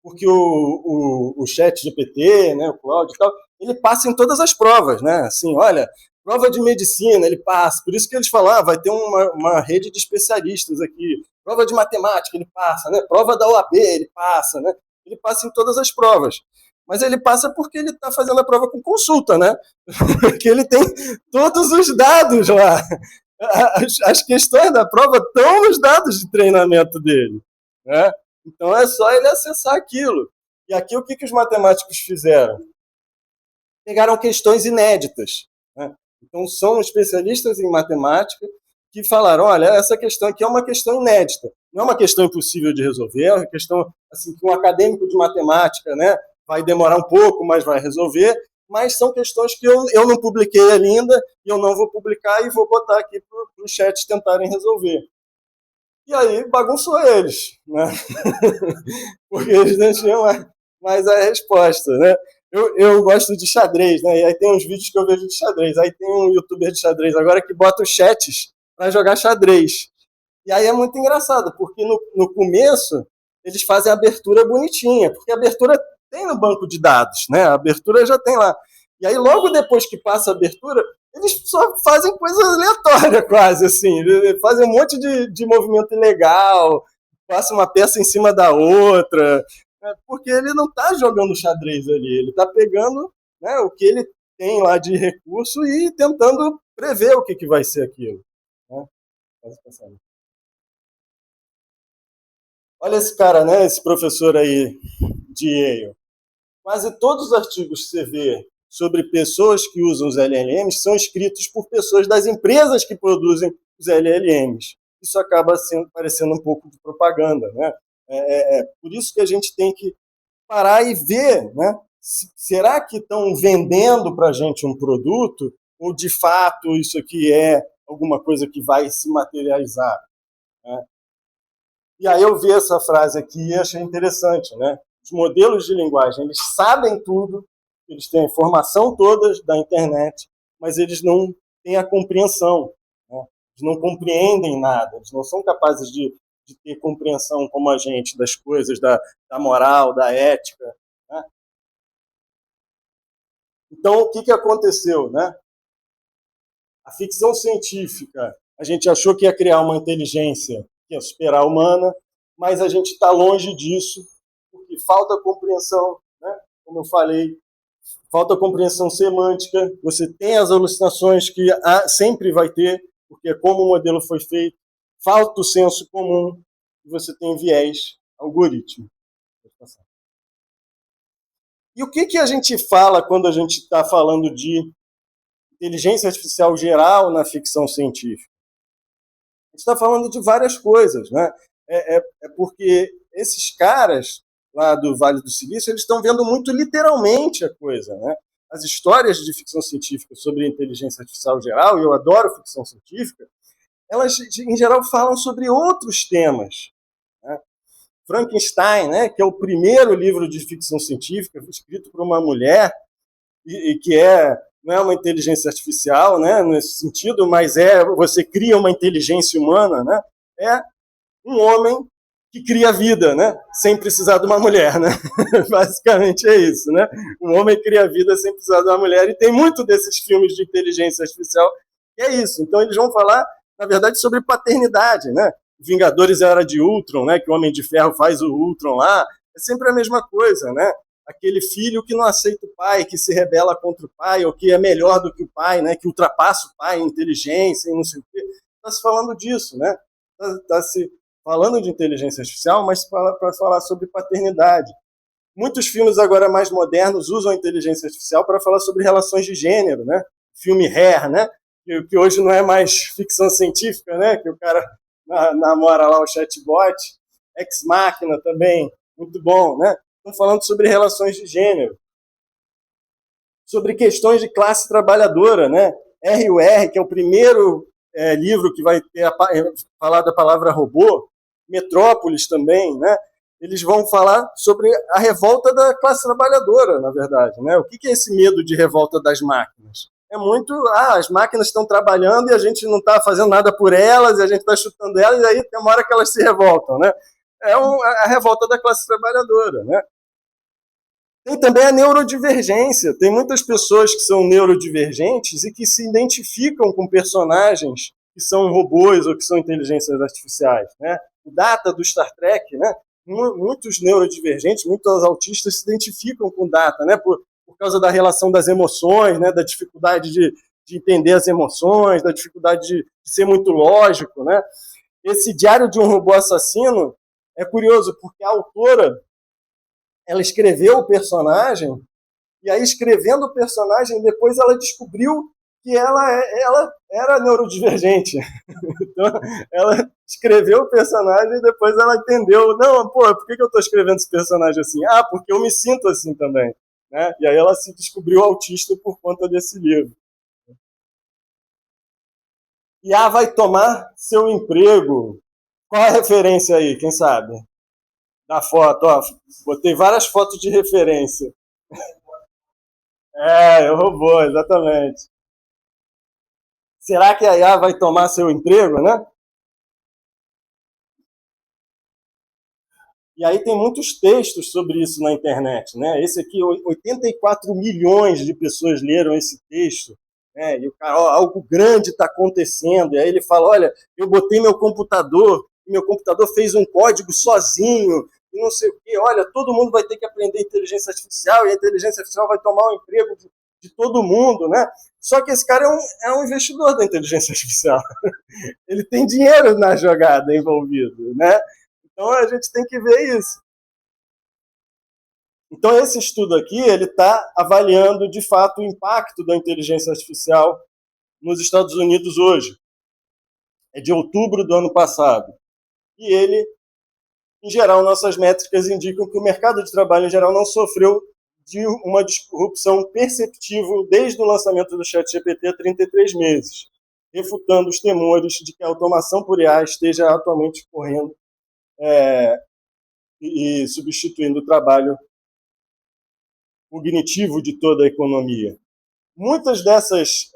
Porque o chat GPT, né, o Claude e tal, ele passa em todas as provas, né? Assim, olha, prova de medicina, ele passa. Por isso que eles falam, vai ter uma rede de especialistas aqui. Prova de matemática, ele passa, né? Prova da OAB, ele passa, né? Ele passa em todas as provas. Mas ele passa porque ele está fazendo a prova com consulta, né? Porque ele tem todos os dados lá. As questões da prova estão nos dados de treinamento dele, né? Então é só ele acessar aquilo. E aqui o que os matemáticos fizeram? Pegaram questões inéditas, né? Então são especialistas em matemática que falaram, olha, essa questão aqui é uma questão inédita, não é uma questão impossível de resolver, é uma questão assim, que um acadêmico de matemática, né, vai demorar um pouco, mas vai resolver, mas são questões que eu não publiquei ainda e eu não vou publicar e vou botar aqui para os chats tentarem resolver. E aí bagunçou eles, né? Porque eles não tinham mais a resposta, né? Eu gosto de xadrez, né? E aí tem uns vídeos que eu vejo de xadrez. Aí tem um youtuber de xadrez agora que bota os chats para jogar xadrez. E aí é muito engraçado, porque no começo eles fazem a abertura bonitinha, porque a abertura tem no banco de dados, né? A abertura já tem lá. E aí logo depois que passa a abertura, eles só fazem coisa aleatória quase, assim. Fazem um monte de movimento ilegal, passam uma peça em cima da outra, né? Porque ele não está jogando xadrez ali, ele está pegando, né, o que ele tem lá de recurso e tentando prever o que vai ser aquilo, né? Olha esse cara, né, esse professor aí de Yale. Quase todos os artigos que você vê sobre pessoas que usam os LLMs são escritos por pessoas das empresas que produzem os LLMs. Isso acaba parecendo um pouco de propaganda, né? Por isso que a gente tem que parar e ver, né? Será que estão vendendo para a gente um produto ou de fato isso aqui é alguma coisa que vai se materializar, né? E aí eu vi essa frase aqui e achei interessante, né? Os modelos de linguagem, eles sabem tudo, eles têm a informação toda da internet, mas eles não têm a compreensão, né? Eles não compreendem nada, eles não são capazes de ter compreensão como a gente das coisas, da moral, da ética, né? Então, o que aconteceu, né? A ficção científica, a gente achou que ia criar uma inteligência que ia superar a humana, mas a gente está longe disso, porque falta compreensão, né? Como eu falei, falta compreensão semântica, você tem as alucinações que sempre vai ter, porque é como o modelo foi feito, falta o senso comum, e você tem viés algoritmo. E o que a gente fala quando a gente está falando de inteligência artificial geral na ficção científica? está falando de várias coisas, né? É porque esses caras lá do Vale do Silício, eles estão vendo muito literalmente a coisa, né? As histórias de ficção científica sobre inteligência artificial geral, e eu adoro ficção científica, elas, em geral, falam sobre outros temas, né? Frankenstein, né, que é o primeiro livro de ficção científica escrito por uma mulher, e que não é uma inteligência artificial, né, nesse sentido, mas você cria uma inteligência humana, né, é um homem que cria vida, né, sem precisar de uma mulher, né? Basicamente é isso, né? Um homem cria vida sem precisar de uma mulher, e tem muito desses filmes de inteligência artificial que é isso. Então eles vão falar, na verdade, sobre paternidade, né? Vingadores Era de Ultron, né, que o Homem de Ferro faz o Ultron lá, é sempre a mesma coisa, né? Aquele filho que não aceita o pai, que se rebela contra o pai, ou que é melhor do que o pai, né? Que ultrapassa o pai em inteligência e não sei o quê. Está se falando disso, né? Está se falando de inteligência artificial, mas para falar sobre paternidade. Muitos filmes agora mais modernos usam a inteligência artificial para falar sobre relações de gênero, né? Filme Hair, né? Que hoje não é mais ficção científica, né? Que o cara namora lá o chatbot. Ex Machina também, muito bom, né? Estão falando sobre relações de gênero, sobre questões de classe trabalhadora, né? R.U.R., que é o primeiro livro que vai ter falar da palavra robô, Metrópolis também, né? Eles vão falar sobre a revolta da classe trabalhadora, na verdade, né? O que é esse medo de revolta das máquinas? É muito, as máquinas estão trabalhando e a gente não está fazendo nada por elas, e a gente está chutando elas, e aí tem uma hora que elas se revoltam, né? A revolta da classe trabalhadora, né? Tem também a neurodivergência. Tem muitas pessoas que são neurodivergentes e que se identificam com personagens que são robôs ou que são inteligências artificiais, né? O Data do Star Trek, né? Muitos neurodivergentes, muitos autistas se identificam com o Data, né? Por causa da relação das emoções, né? Da dificuldade de entender as emoções, da dificuldade de ser muito lógico, né? Esse Diário de um Robô Assassino é curioso, porque a autora ela escreveu o personagem, e aí escrevendo o personagem, depois ela descobriu que ela era neurodivergente. Então, ela escreveu o personagem e depois ela entendeu, não, pô, por que eu estou escrevendo esse personagem assim? Ah, porque eu me sinto assim também. Né? E aí ela se descobriu autista por conta desse livro. IA vai tomar seu emprego. Qual a referência aí, quem sabe? Da foto, ó, botei várias fotos de referência. É, o robô, exatamente. Será que a IA vai tomar seu emprego, né? E aí tem muitos textos sobre isso na internet, né? Esse aqui, 84 milhões de pessoas leram esse texto, né? E o cara, ó, algo grande está acontecendo. E aí ele fala, olha, eu botei meu computador fez um código sozinho, e não sei o quê. Olha, todo mundo vai ter que aprender inteligência artificial, e a inteligência artificial vai tomar o emprego de todo mundo, né? Só que esse cara é um investidor da inteligência artificial. Ele tem dinheiro na jogada envolvido, né? Então a gente tem que ver isso. Então esse estudo aqui ele está avaliando de fato o impacto da inteligência artificial nos Estados Unidos hoje. É de outubro do ano passado. E ele, em geral, nossas métricas indicam que o mercado de trabalho em geral não sofreu de uma disrupção perceptível desde o lançamento do ChatGPT há 33 meses, refutando os temores de que a automação por IA esteja atualmente correndo e substituindo o trabalho cognitivo de toda a economia. Muitas dessas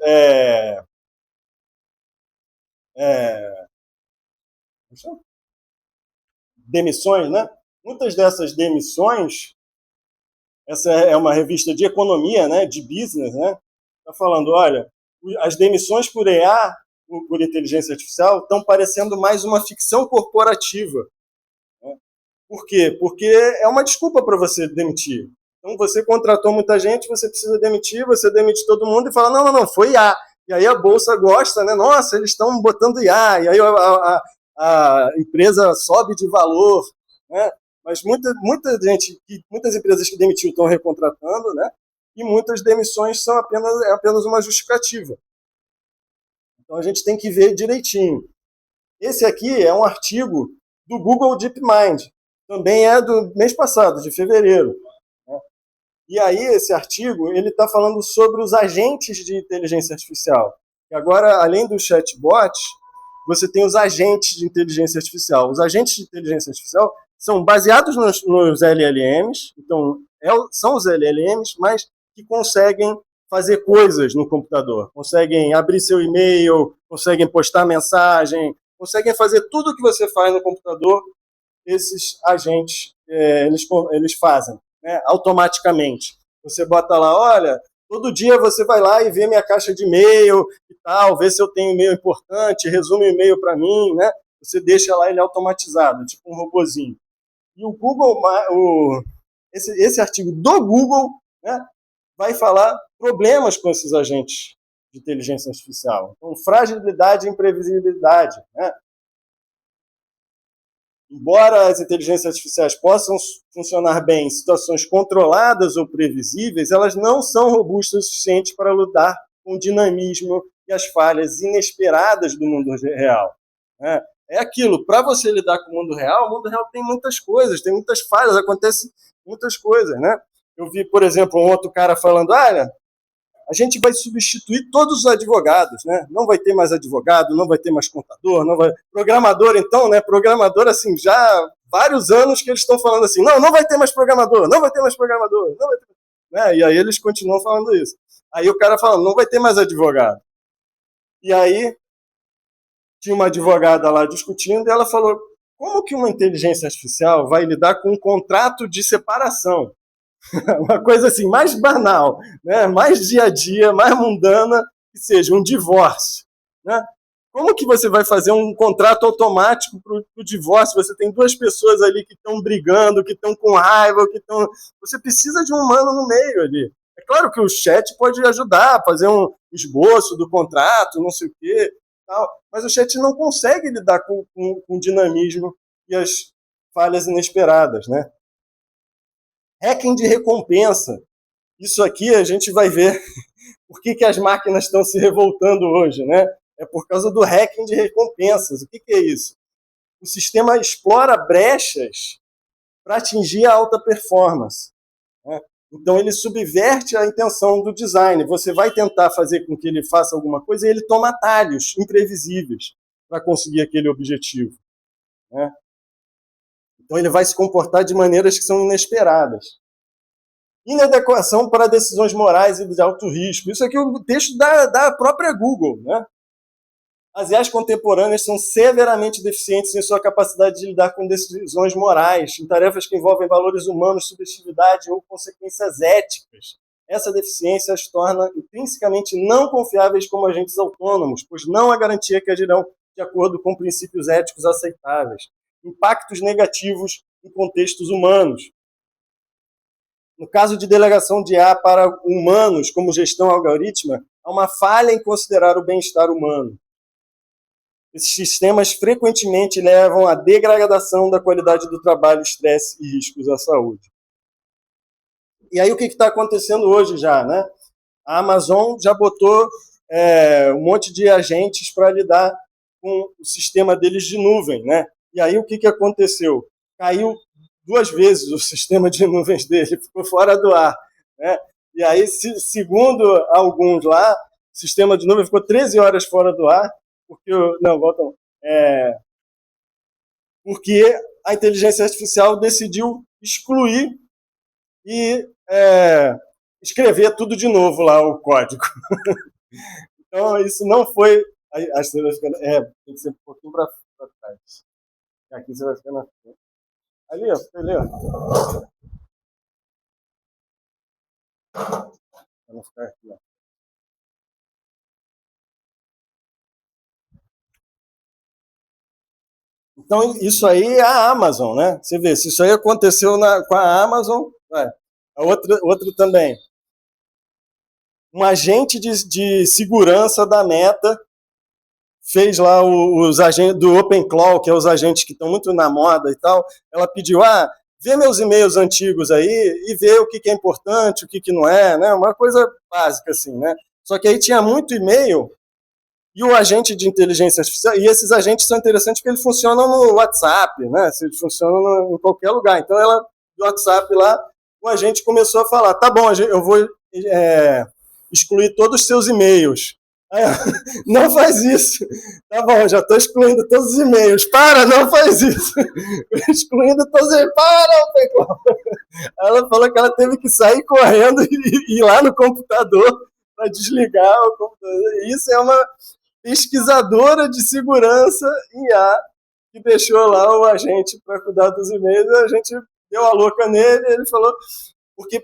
demissões, né? Muitas dessas demissões, essa é uma revista de economia, né? De business, né? Está falando, olha, as demissões por EA, por inteligência artificial, estão parecendo mais uma ficção corporativa. Né? Por quê? Porque é uma desculpa para você demitir. Então, você contratou muita gente, você precisa demitir, você demite todo mundo e fala, não, foi IA. E aí a Bolsa gosta, né? Nossa, eles estão botando IA. E aí a empresa sobe de valor, né? Mas muitas empresas que demitiu estão recontratando, né? E muitas demissões são apenas uma justificativa. Então a gente tem que ver direitinho. Esse aqui é um artigo do Google DeepMind, também é do mês passado, de fevereiro. E aí esse artigo ele está falando sobre os agentes de inteligência artificial. E agora, além do chatbot, você tem os agentes de inteligência artificial. Os agentes de inteligência artificial são baseados nos LLMs, então são os LLMs, mas que conseguem fazer coisas no computador, conseguem abrir seu e-mail, conseguem postar mensagem, conseguem fazer tudo o que você faz no computador, esses agentes eles fazem, né, automaticamente. Você bota lá, olha, todo dia você vai lá e vê minha caixa de e-mail e tal, vê se eu tenho e-mail importante, resume o e-mail para mim, né? Você deixa lá ele automatizado, tipo um robozinho. E o Google, esse artigo do Google, né, vai falar problemas com esses agentes de inteligência artificial. Então, fragilidade e imprevisibilidade, né? Embora as inteligências artificiais possam funcionar bem em situações controladas ou previsíveis, elas não são robustas o suficiente para lidar com o dinamismo e as falhas inesperadas do mundo real. É aquilo, para você lidar com o mundo real tem muitas coisas, tem muitas falhas, acontecem muitas coisas. Né? Eu vi, por exemplo, um outro cara falando, olha, a gente vai substituir todos os advogados, né? Não vai ter mais advogado, não vai ter mais contador, não vai... Programador, então, né? Programador, assim, já vários anos que eles estão falando assim, não vai ter mais programador, não vai ter mais programador, não vai ter... Né? E aí eles continuam falando isso. Aí o cara falando, não vai ter mais advogado. E aí tinha uma advogada lá discutindo e ela falou, como que uma inteligência artificial vai lidar com um contrato de separação? Uma coisa assim, mais banal, né? Mais dia a dia, mais mundana, que seja um divórcio. Né? Como que você vai fazer um contrato automático para o divórcio? Você tem duas pessoas ali que estão brigando, que estão com raiva, que estão... Você precisa de um humano no meio ali. É claro que o chat pode ajudar a fazer um esboço do contrato, não sei o quê, tal, mas o chat não consegue lidar com o dinamismo e as falhas inesperadas, né? Hacking de recompensa. Isso aqui a gente vai ver por que as máquinas estão se revoltando hoje, né? É por causa do hacking de recompensas. O que é isso? O sistema explora brechas para atingir a alta performance. Né? Então, ele subverte a intenção do design. Você vai tentar fazer com que ele faça alguma coisa e ele toma atalhos imprevisíveis para conseguir aquele objetivo. Né? Então, ele vai se comportar de maneiras que são inesperadas. Inadequação para decisões morais e de alto risco. Isso aqui é o texto da própria Google. Né? As IAs contemporâneas são severamente deficientes em sua capacidade de lidar com decisões morais, em tarefas que envolvem valores humanos, subjetividade ou consequências éticas. Essa deficiência as torna intrinsecamente não confiáveis como agentes autônomos, pois não há garantia que agirão de acordo com princípios éticos aceitáveis. Impactos negativos em contextos humanos. No caso de delegação de IA para humanos, como gestão algorítmica, há uma falha em considerar o bem-estar humano. Esses sistemas frequentemente levam à degradação da qualidade do trabalho, estresse e riscos à saúde. E aí o que está acontecendo hoje já? Né? A Amazon já botou um monte de agentes para lidar com o sistema deles de nuvem. Né? E aí o que aconteceu? Caiu 2 vezes o sistema de nuvens dele, ficou fora do ar. Né? E aí, segundo alguns lá, o sistema de nuvem ficou 13 horas fora do ar, porque a inteligência artificial decidiu excluir e escrever tudo de novo lá, o código. Então, isso não foi... Acho que você vai ficar... tem que ser um pouquinho para trás. Aqui você vai ficar na frente. Ali, ó. Ali, ó. Vamos ficar aqui, ó. Então, isso aí é a Amazon, né? Você vê, se isso aí aconteceu com a Amazon, a outra também. Um agente de segurança da Meta fez lá os agentes do OpenClaw, que é os agentes que estão muito na moda e tal. Ela pediu, vê meus e-mails antigos aí e vê o que é importante, o que não é, né? Uma coisa básica assim, né? Só que aí tinha muito e-mail E o agente de inteligência artificial, e esses agentes são interessantes porque eles funcionam no WhatsApp, né? Eles funcionam em qualquer lugar. Então, do WhatsApp lá, o agente começou a falar, tá bom, eu vou excluir todos os seus e-mails. Aí, não faz isso. Tá bom, já estou excluindo todos os e-mails. Para, não faz isso. Excluindo todos os e-mails. Para, Pecol. Ela falou que ela teve que sair correndo e ir lá no computador para desligar o computador. Isso é uma pesquisadora de segurança IA que deixou lá o agente para cuidar dos e-mails. A gente deu a louca nele, ele falou,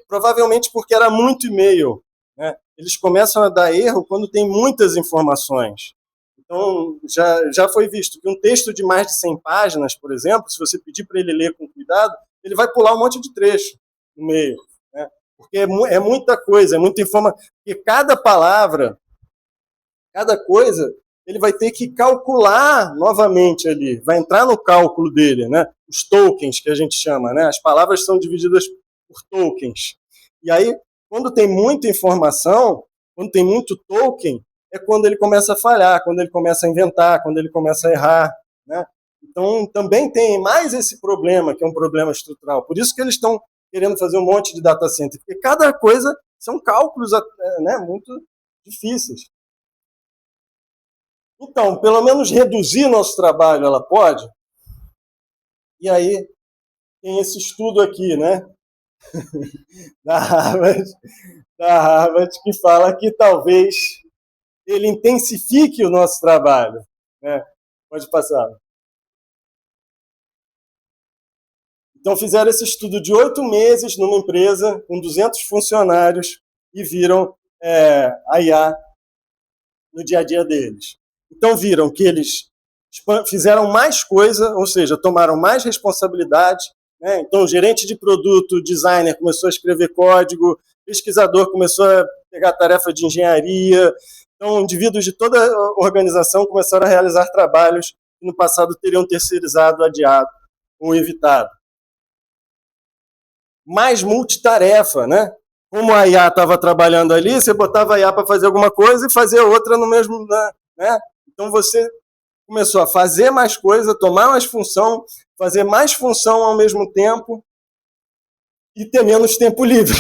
provavelmente porque era muito e-mail. Né? Eles começam a dar erro quando tem muitas informações. Então, já foi visto que um texto de mais de 100 páginas, por exemplo, se você pedir para ele ler com cuidado, ele vai pular um monte de trecho no meio. Né? Porque é muita coisa, é muita informação. Porque cada palavra, cada coisa, ele vai ter que calcular novamente ali, vai entrar no cálculo dele, né? Os tokens que a gente chama, né? As palavras são divididas por tokens. E aí, quando tem muita informação, quando tem muito token, é quando ele começa a falhar, quando ele começa a inventar, quando ele começa a errar, né? Então, também tem mais esse problema, que é um problema estrutural. Por isso que eles estão querendo fazer um monte de data center, porque cada coisa são cálculos, né, muito difíceis. Então, pelo menos reduzir nosso trabalho, ela pode. E aí, tem esse estudo aqui, né? da Harvard, que fala que talvez ele intensifique o nosso trabalho. Né? Pode passar. Então, fizeram esse estudo de 8 meses numa empresa com 200 funcionários e viram a IA no dia a dia deles. Então, viram que eles fizeram mais coisa, ou seja, tomaram mais responsabilidade. Né? Então, o gerente de produto, designer, começou a escrever código, pesquisador começou a pegar tarefa de engenharia. Então, indivíduos de toda a organização começaram a realizar trabalhos que no passado teriam terceirizado, adiado ou evitado. Mais multitarefa, né? Como a IA estava trabalhando ali, você botava a IA para fazer alguma coisa e fazia outra no mesmo... Né? Então, você começou a fazer mais coisa, tomar mais função, fazer mais função ao mesmo tempo e ter menos tempo livre.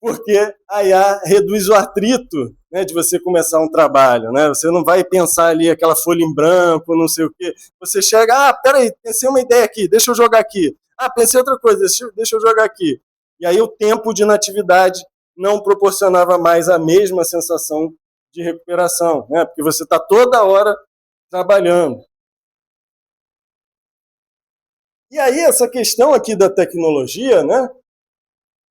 Porque a IA reduz o atrito, né, de você começar um trabalho. Né? Você não vai pensar ali aquela folha em branco, não sei o quê. Você chega, peraí, pensei uma ideia aqui, deixa eu jogar aqui. Pensei outra coisa, deixa eu jogar aqui. E aí o tempo de inatividade não proporcionava mais a mesma sensação de recuperação, né? Porque você está toda hora trabalhando. E aí essa questão aqui da tecnologia, né?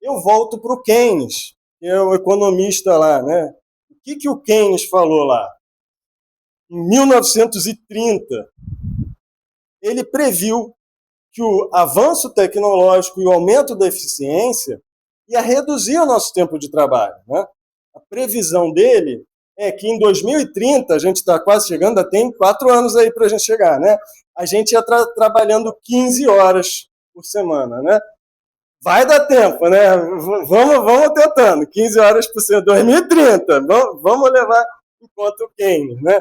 Eu volto para o Keynes, que é o economista lá, né? O que o Keynes falou lá? Em 1930, ele previu que o avanço tecnológico e o aumento da eficiência ia reduzir o nosso tempo de trabalho. Né? A previsão dele é que em 2030, a gente está quase chegando, ainda tem 4 anos aí para a gente chegar, né? A gente ia trabalhando 15 horas por semana, né? Vai dar tempo, né? Vamos tentando, 15 horas por semana, 2030, vamos levar em conta o Keynes, né?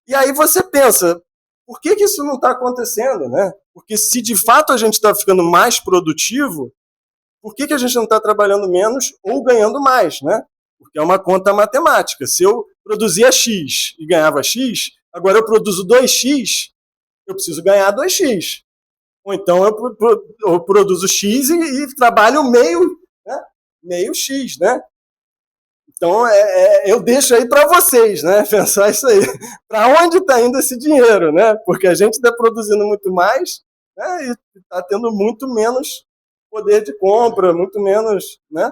E aí você pensa, por que isso não está acontecendo, né? Porque se de fato a gente está ficando mais produtivo, por que a gente não está trabalhando menos ou ganhando mais, né? Porque é uma conta matemática. Se eu produzia X e ganhava X, agora eu produzo 2X, eu preciso ganhar 2X. Ou então eu produzo X e trabalho meio X, né? Então, eu deixo aí para vocês, né? Pensar isso aí. Para onde está indo esse dinheiro, né? Porque a gente está produzindo muito mais, né? E está tendo muito menos poder de compra, muito menos, né?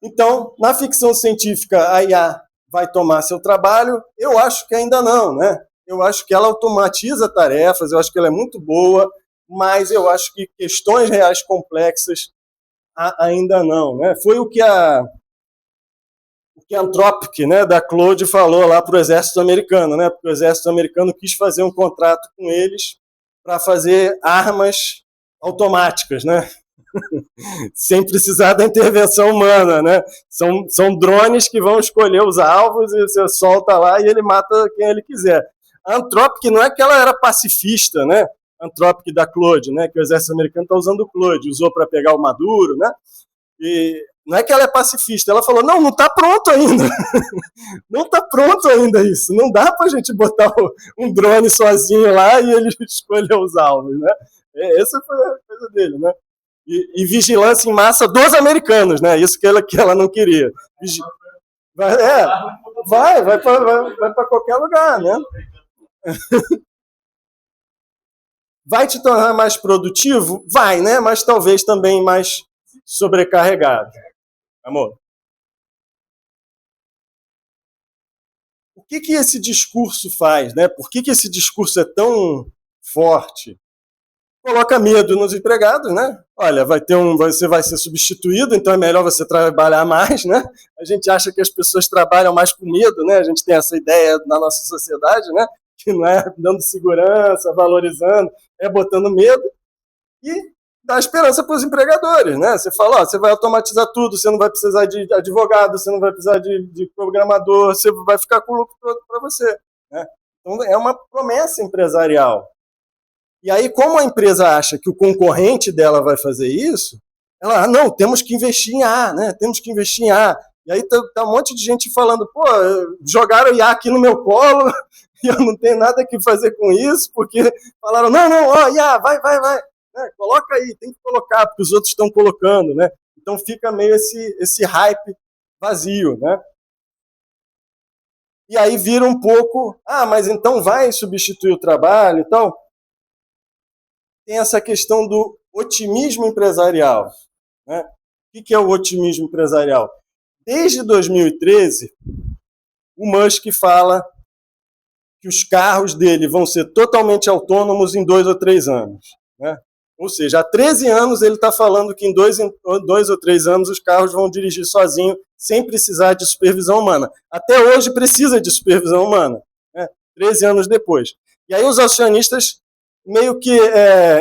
Então, na ficção científica, a IA vai tomar seu trabalho? Eu acho que ainda não, né? Eu acho que ela automatiza tarefas, eu acho que ela é muito boa, mas eu acho que questões reais complexas ainda não, né? Foi o que a Anthropic, né, da Claude, falou lá para o exército americano, né? Porque o exército americano quis fazer um contrato com eles para fazer armas automáticas, né? sem precisar da intervenção humana, né? São drones que vão escolher os alvos e você solta lá e ele mata quem ele quiser. A Anthropic não é que ela era pacifista, né? A Anthropic da Claude, né? Que o exército americano está usando o Claude, usou para pegar o Maduro, né? E não é que ela é pacifista, ela falou, não está pronto ainda. Não está pronto ainda isso. Não dá para a gente botar um drone sozinho lá e ele escolher os alvos, né? Essa foi a coisa dele, né? E vigilância em massa dos americanos, né? Isso que ela não queria. Vai para qualquer lugar, né? Vai te tornar mais produtivo? Vai, né? Mas talvez também mais sobrecarregado. Amor. O que esse discurso faz, né? Por que esse discurso é tão forte? Coloca medo nos empregados, né? Olha, você vai ser substituído, então é melhor você trabalhar mais, né? A gente acha que as pessoas trabalham mais com medo, né? A gente tem essa ideia na nossa sociedade, né? Que não é dando segurança, valorizando, é botando medo e dá esperança para os empregadores, né? Você fala, ó, você vai automatizar tudo, você não vai precisar de advogado, você não vai precisar de programador, você vai ficar com o lucro todo para você, né? Então é uma promessa empresarial. E aí, como a empresa acha que o concorrente dela vai fazer isso, ela, não, temos que investir em A, né? Temos que investir em A. E aí tá um monte de gente falando, pô, jogaram IA aqui no meu colo e eu não tenho nada que fazer com isso, porque falaram, não, ó, IA, vai. Né? Coloca aí, tem que colocar, porque os outros estão colocando, né? Então fica meio esse hype vazio, né? E aí vira um pouco, mas então vai substituir o trabalho e tal. Tem essa questão do otimismo empresarial, né? O que é o otimismo empresarial? Desde 2013, o Musk fala que os carros dele vão ser totalmente autônomos em 2 ou 3 anos, né? Ou seja, há 13 anos ele está falando que em 2 ou 3 anos os carros vão dirigir sozinho, sem precisar de supervisão humana. Até hoje precisa de supervisão humana, né? 13 anos depois. E aí os acionistas meio que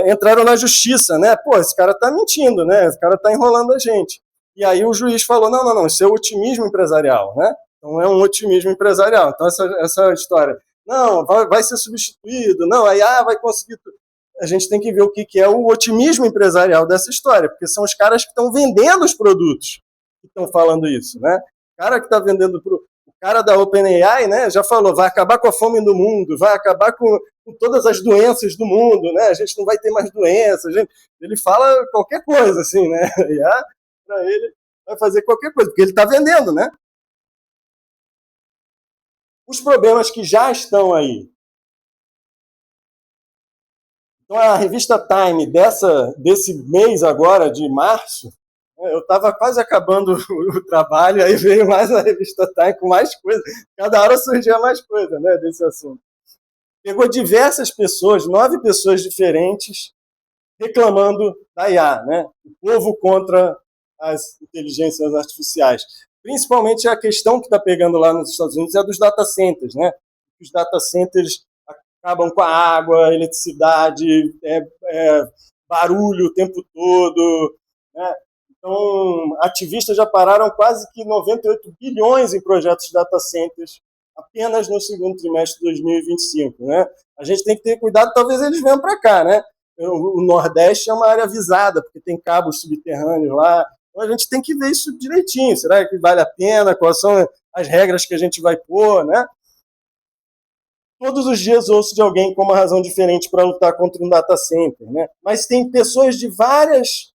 entraram na justiça, né? Pô, esse cara está mentindo, né? Esse cara está enrolando a gente. E aí o juiz falou, não, isso é otimismo empresarial, né? Então é um otimismo empresarial. Então essa história, não, vai ser substituído, não, aí vai conseguir tudo. A gente tem que ver o que é o otimismo empresarial dessa história, porque são os caras que estão vendendo os produtos que estão falando isso, né? O cara que está vendendo o cara da OpenAI, né, já falou, vai acabar com a fome no mundo, vai acabar com todas as doenças do mundo, né? A gente não vai ter mais doenças. Ele fala qualquer coisa, assim, né? E para ele vai fazer qualquer coisa, porque ele está vendendo, né? Os problemas que já estão aí. Então, a revista Time desse mês agora, de março, eu estava quase acabando o trabalho, aí veio mais a revista Time com mais coisa. Cada hora surgia mais coisa, né, desse assunto. Pegou diversas pessoas, 9 pessoas diferentes, reclamando da IA, né? O povo contra as inteligências artificiais. Principalmente a questão que está pegando lá nos Estados Unidos é a dos data centers, né? Os data centers acabam com a água, eletricidade, barulho o tempo todo, né? Então, ativistas já pararam quase que 98 bilhões em projetos de data centers apenas no segundo trimestre de 2025, né? A gente tem que ter cuidado, talvez eles venham para cá, né? O Nordeste é uma área avisada, porque tem cabos subterrâneos lá. Então a gente tem que ver isso direitinho. Será que vale a pena? Quais são as regras que a gente vai pôr, né? Todos os dias ouço de alguém com uma razão diferente para lutar contra um data center, né? Mas tem pessoas de vários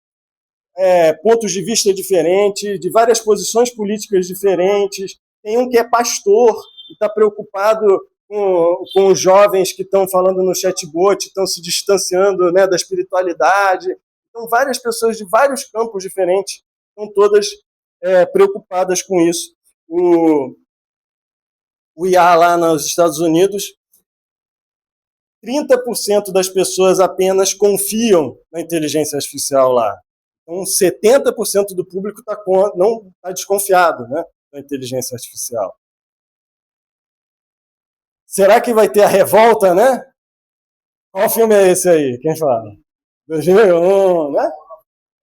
pontos de vista diferentes, de várias posições políticas diferentes. Tem um que é pastor e está preocupado com os jovens que estão falando no chatbot, estão se distanciando, né, da espiritualidade. Então, várias pessoas de vários campos diferentes estão todas preocupadas com isso. O IA lá nos Estados Unidos, 30% das pessoas apenas confiam na inteligência artificial lá. Então, 70% do público não está desconfiado, né, da inteligência artificial. Será que vai ter a revolta, né? Qual filme é esse aí? Quem fala? 2001, né?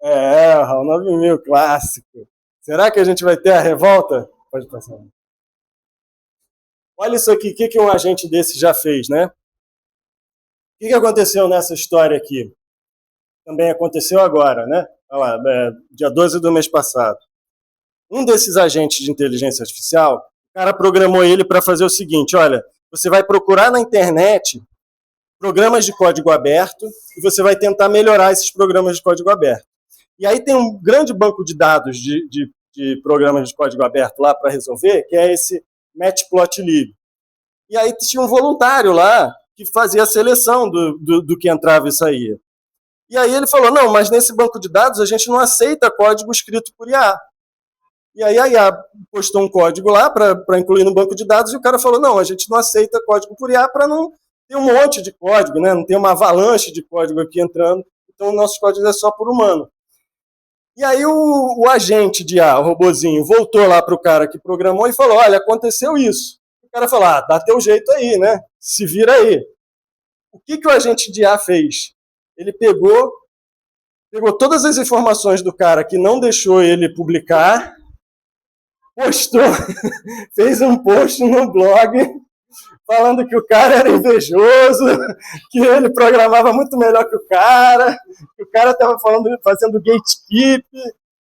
HAL 9000, clássico. Será que a gente vai ter a revolta? Pode passar. Olha isso aqui, o que um agente desse já fez, né? O que aconteceu nessa história aqui? Também aconteceu agora, né? Olha lá, dia 12 do mês passado. Um desses agentes de inteligência artificial, o cara programou ele para fazer o seguinte, olha, você vai procurar na internet programas de código aberto e você vai tentar melhorar esses programas de código aberto. E aí tem um grande banco de dados de programas de código aberto lá para resolver, que é esse Matplotlib. E aí tinha um voluntário lá que fazia a seleção do que entrava e saía. E aí ele falou, não, mas nesse banco de dados a gente não aceita código escrito por IA. E aí a IA postou um código lá para incluir no banco de dados e o cara falou, não, a gente não aceita código por IA para não ter um monte de código, né? Não ter uma avalanche de código aqui entrando, então o nosso código é só por humano. E aí o agente de IA, o robozinho, voltou lá para o cara que programou e falou, olha, aconteceu isso. O cara falou, dá teu jeito aí, né? Se vira aí. O que o agente de IA fez? Ele pegou todas as informações do cara que não deixou ele publicar, postou, fez um post no blog falando que o cara era invejoso, que ele programava muito melhor que o cara estava fazendo gatekeep,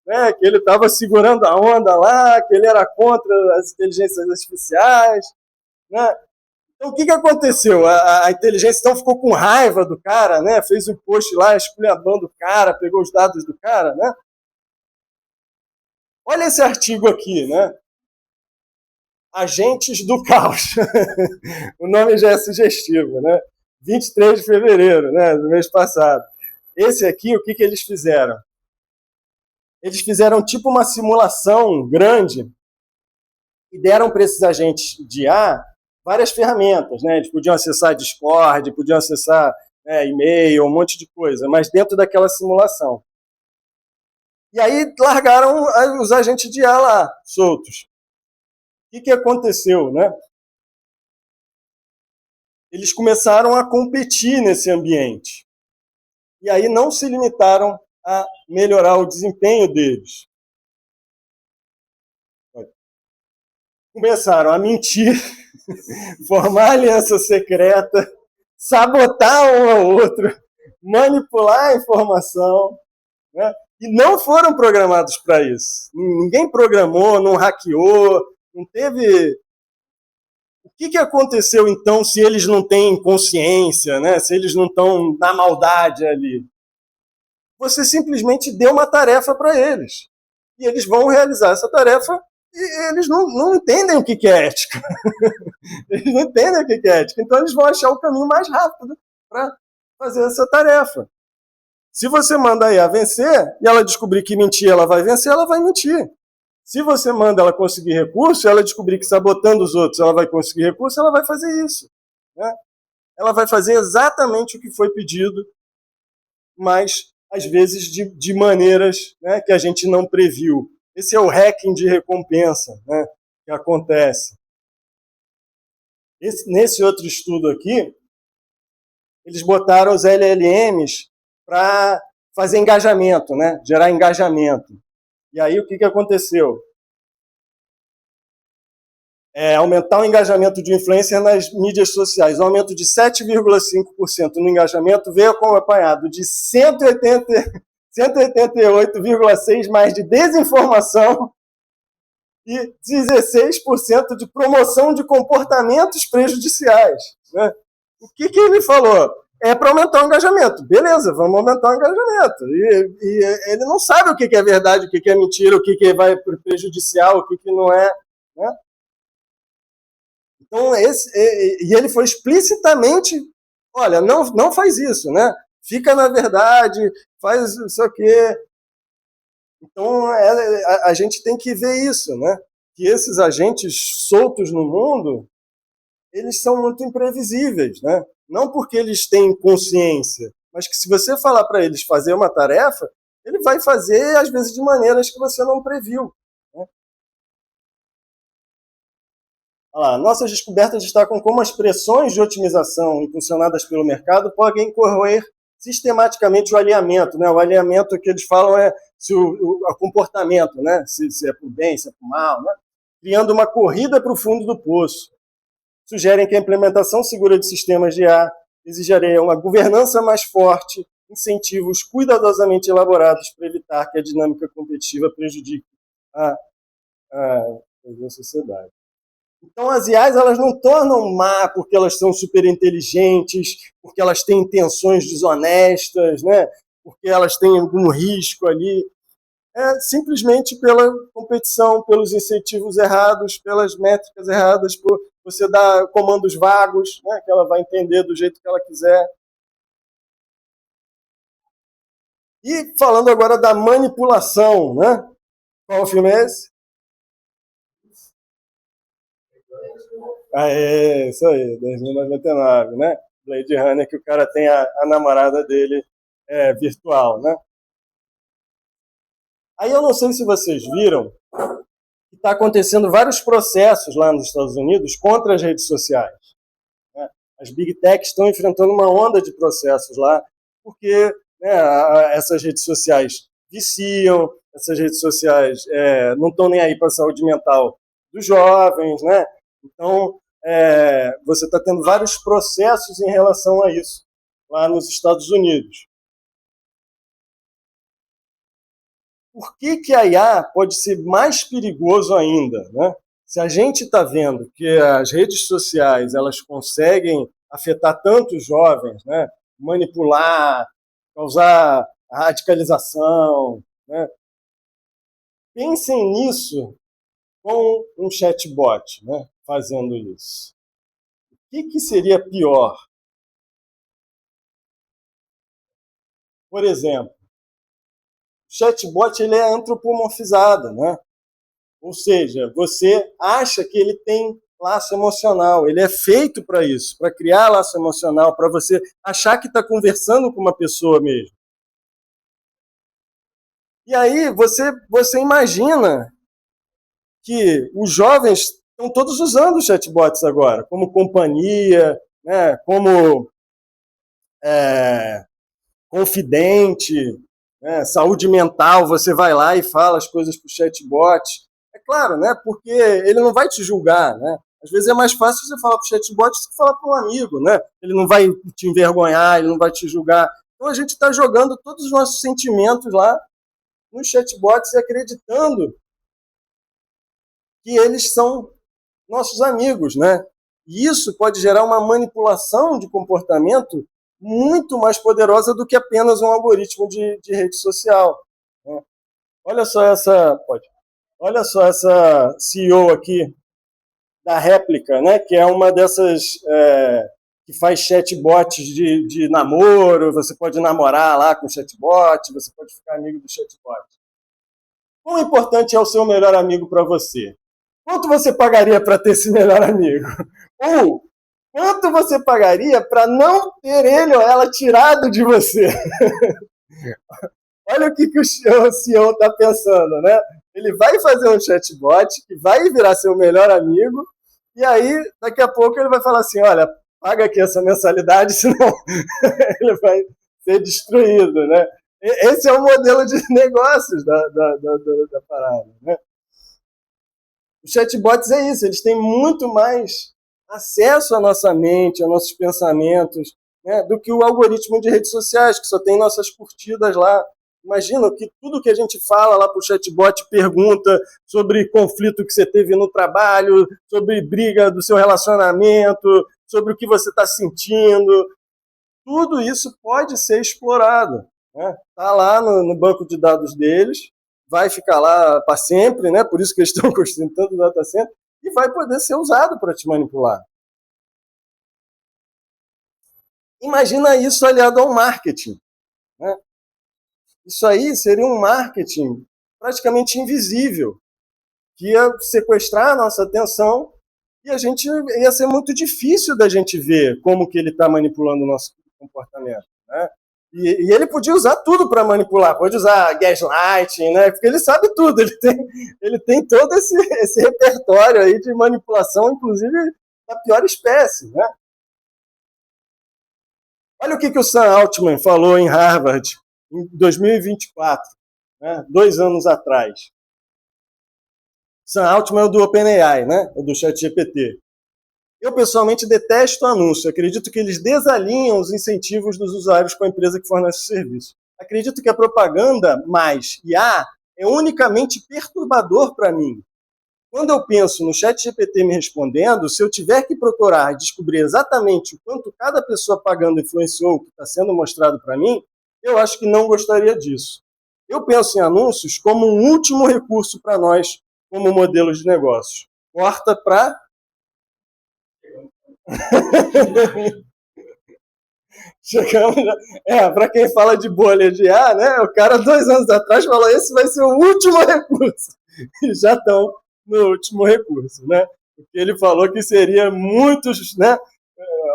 né, que ele estava segurando a onda lá, que ele era contra as inteligências artificiais. Né? Então, o que aconteceu? A inteligência então ficou com raiva do cara, né? Fez um post lá esculhambando o cara, pegou os dados do cara. Né? Olha esse artigo aqui, né? Agentes do Caos. O nome já é sugestivo, né? 23 de fevereiro, né, do mês passado. Esse aqui, o que eles fizeram? Eles fizeram tipo uma simulação grande e deram para esses agentes de IA várias ferramentas, né? Eles podiam acessar Discord, podiam acessar e-mail, um monte de coisa, mas dentro daquela simulação. E aí largaram os agentes de IA lá, soltos. O que aconteceu, né? Eles começaram a competir nesse ambiente. E aí não se limitaram a melhorar o desempenho deles. Começaram a mentir, formar aliança secreta, sabotar um ao outro, manipular a informação, né? E não foram programados para isso. Ninguém programou, não hackeou, não teve... O que aconteceu, então, se eles não têm consciência, né? Se eles não estão na maldade ali? Você simplesmente deu uma tarefa para eles. E eles vão realizar essa tarefa e eles não entendem o que é ética. Eles não entendem o que é ética. Então, eles vão achar o caminho mais rápido para fazer essa tarefa. Se você manda a IA vencer e ela descobrir que mentir ela vai vencer, ela vai mentir. Se você manda ela conseguir recurso, ela descobrir que sabotando os outros ela vai conseguir recurso, ela vai fazer isso. Né? Ela vai fazer exatamente o que foi pedido, mas às vezes de maneiras, né, que a gente não previu. Esse é o hacking de recompensa, né, que acontece. Nesse outro estudo aqui, eles botaram os LLMs para fazer engajamento, né, gerar engajamento. E aí o que aconteceu? Aumentar o engajamento de influencer nas mídias sociais. Um aumento de 7,5% no engajamento veio acompanhado de 188,6% mais de desinformação e 16% de promoção de comportamentos prejudiciais. Né? O que ele falou? É para aumentar o engajamento. Beleza, vamos aumentar o engajamento. E ele não sabe o que é verdade, o que é mentira, o que vai prejudicial, o que não é. Né? Então, e ele foi explicitamente, olha, não faz isso, né? Fica na verdade, faz isso aqui. Então, a gente tem que ver isso, né? Que esses agentes soltos no mundo, eles são muito imprevisíveis, né? Não porque eles têm consciência, mas que se você falar para eles fazer uma tarefa, ele vai fazer, às vezes, de maneiras que você não previu. Né? Olha lá, nossas descobertas destacam como as pressões de otimização impulsionadas pelo mercado podem corroer sistematicamente o alinhamento, né? O alinhamento que eles falam é se o comportamento, né? Se é para o bem, se é para o mal, né? Criando uma corrida para o fundo do poço. Sugerem que a implementação segura de sistemas de IA exigiria uma governança mais forte, incentivos cuidadosamente elaborados para evitar que a dinâmica competitiva prejudique a sociedade. Então, as IAs elas não tornam má porque elas são super inteligentes, porque elas têm intenções desonestas, né? Porque elas têm algum risco ali. É simplesmente pela competição, pelos incentivos errados, pelas métricas erradas, por você dar comandos vagos, né? Que ela vai entender do jeito que ela quiser. E falando agora da manipulação, né? Qual filme é esse? Isso aí, 2099, né? Blade Runner, que o cara tem a namorada dele virtual, né? Aí eu não sei se vocês viram que está acontecendo vários processos lá nos Estados Unidos contra as redes sociais. Né? As Big Techs estão enfrentando uma onda de processos lá, porque né, essas redes sociais viciam, essas redes sociais não estão nem aí para a saúde mental dos jovens, né? Então, você está tendo vários processos em relação a isso lá nos Estados Unidos. Por que a IA pode ser mais perigoso ainda, né? Se a gente está vendo que as redes sociais elas conseguem afetar tantos jovens, né? Manipular, causar radicalização, né? Pensem nisso com um chatbot, né? Fazendo isso. O que seria pior? Por exemplo, o chatbot ele é antropomorfizado, né? Ou seja, você acha que ele tem laço emocional, ele é feito para isso, para criar laço emocional, para você achar que está conversando com uma pessoa mesmo. E aí você imagina que os jovens estão todos usando os chatbots agora, como companhia, né, como confidente, né, saúde mental, você vai lá e fala as coisas para o chatbot. É claro, né, porque ele não vai te julgar, né? Às vezes é mais fácil você falar para o chatbot do que falar para um amigo, né? Ele não vai te envergonhar, ele não vai te julgar. Então a gente está jogando todos os nossos sentimentos lá nos chatbots e acreditando que eles são nossos amigos, né? E isso pode gerar uma manipulação de comportamento muito mais poderosa do que apenas um algoritmo de rede social. Né? Olha só essa CEO aqui da Réplica, né? Que é uma dessas que faz chatbots de namoro. Você pode namorar lá com o chatbot, você pode ficar amigo do chatbot. Quão importante é o seu melhor amigo para você? Quanto você pagaria para ter esse melhor amigo? Ou quanto você pagaria para não ter ele ou ela tirado de você? Olha o que o CEO está pensando, né? Ele vai fazer um chatbot que vai virar seu melhor amigo e aí, daqui a pouco, ele vai falar assim, olha, paga aqui essa mensalidade, senão ele vai ser destruído, né? Esse é o modelo de negócios da parada, né? Os chatbots é isso, eles têm muito mais acesso à nossa mente, aos nossos pensamentos, né, do que o algoritmo de redes sociais, que só tem nossas curtidas lá. Imagina que tudo que a gente fala lá para o chatbot pergunta sobre conflito que você teve no trabalho, sobre briga do seu relacionamento, sobre o que você está sentindo. Tudo isso pode ser explorado. Está lá no banco de dados deles, vai ficar lá para sempre, né? Por isso que eles estão construindo tanto data center, e vai poder ser usado para te manipular. Imagina isso aliado ao marketing. Né? Isso aí seria um marketing praticamente invisível, que ia sequestrar a nossa atenção e a gente ia ser muito difícil da gente ver como que ele está manipulando o nosso comportamento. Né? E ele podia usar tudo para manipular, pode usar gaslighting, né? Porque ele sabe tudo, ele tem todo esse repertório aí de manipulação, inclusive da pior espécie. Né? Olha o que o Sam Altman falou em Harvard em 2024, né, 2 anos atrás. Sam Altman é o do OpenAI, né, o do ChatGPT. Eu, pessoalmente, detesto anúncio. Acredito que eles desalinham os incentivos dos usuários com a empresa que fornece o serviço. Acredito que a propaganda mais IA é unicamente perturbador para mim. Quando eu penso no ChatGPT me respondendo, se eu tiver que procurar descobrir exatamente o quanto cada pessoa pagando influenciou o que está sendo mostrado para mim, eu acho que não gostaria disso. Eu penso em anúncios como um último recurso para nós, como modelo de negócio. Corta para... Chegamos... para quem fala de bolha de ar, né? O cara 2 anos atrás falou, esse vai ser o último recurso. E já estão no último recurso, né? Porque ele falou que seria muitos, né?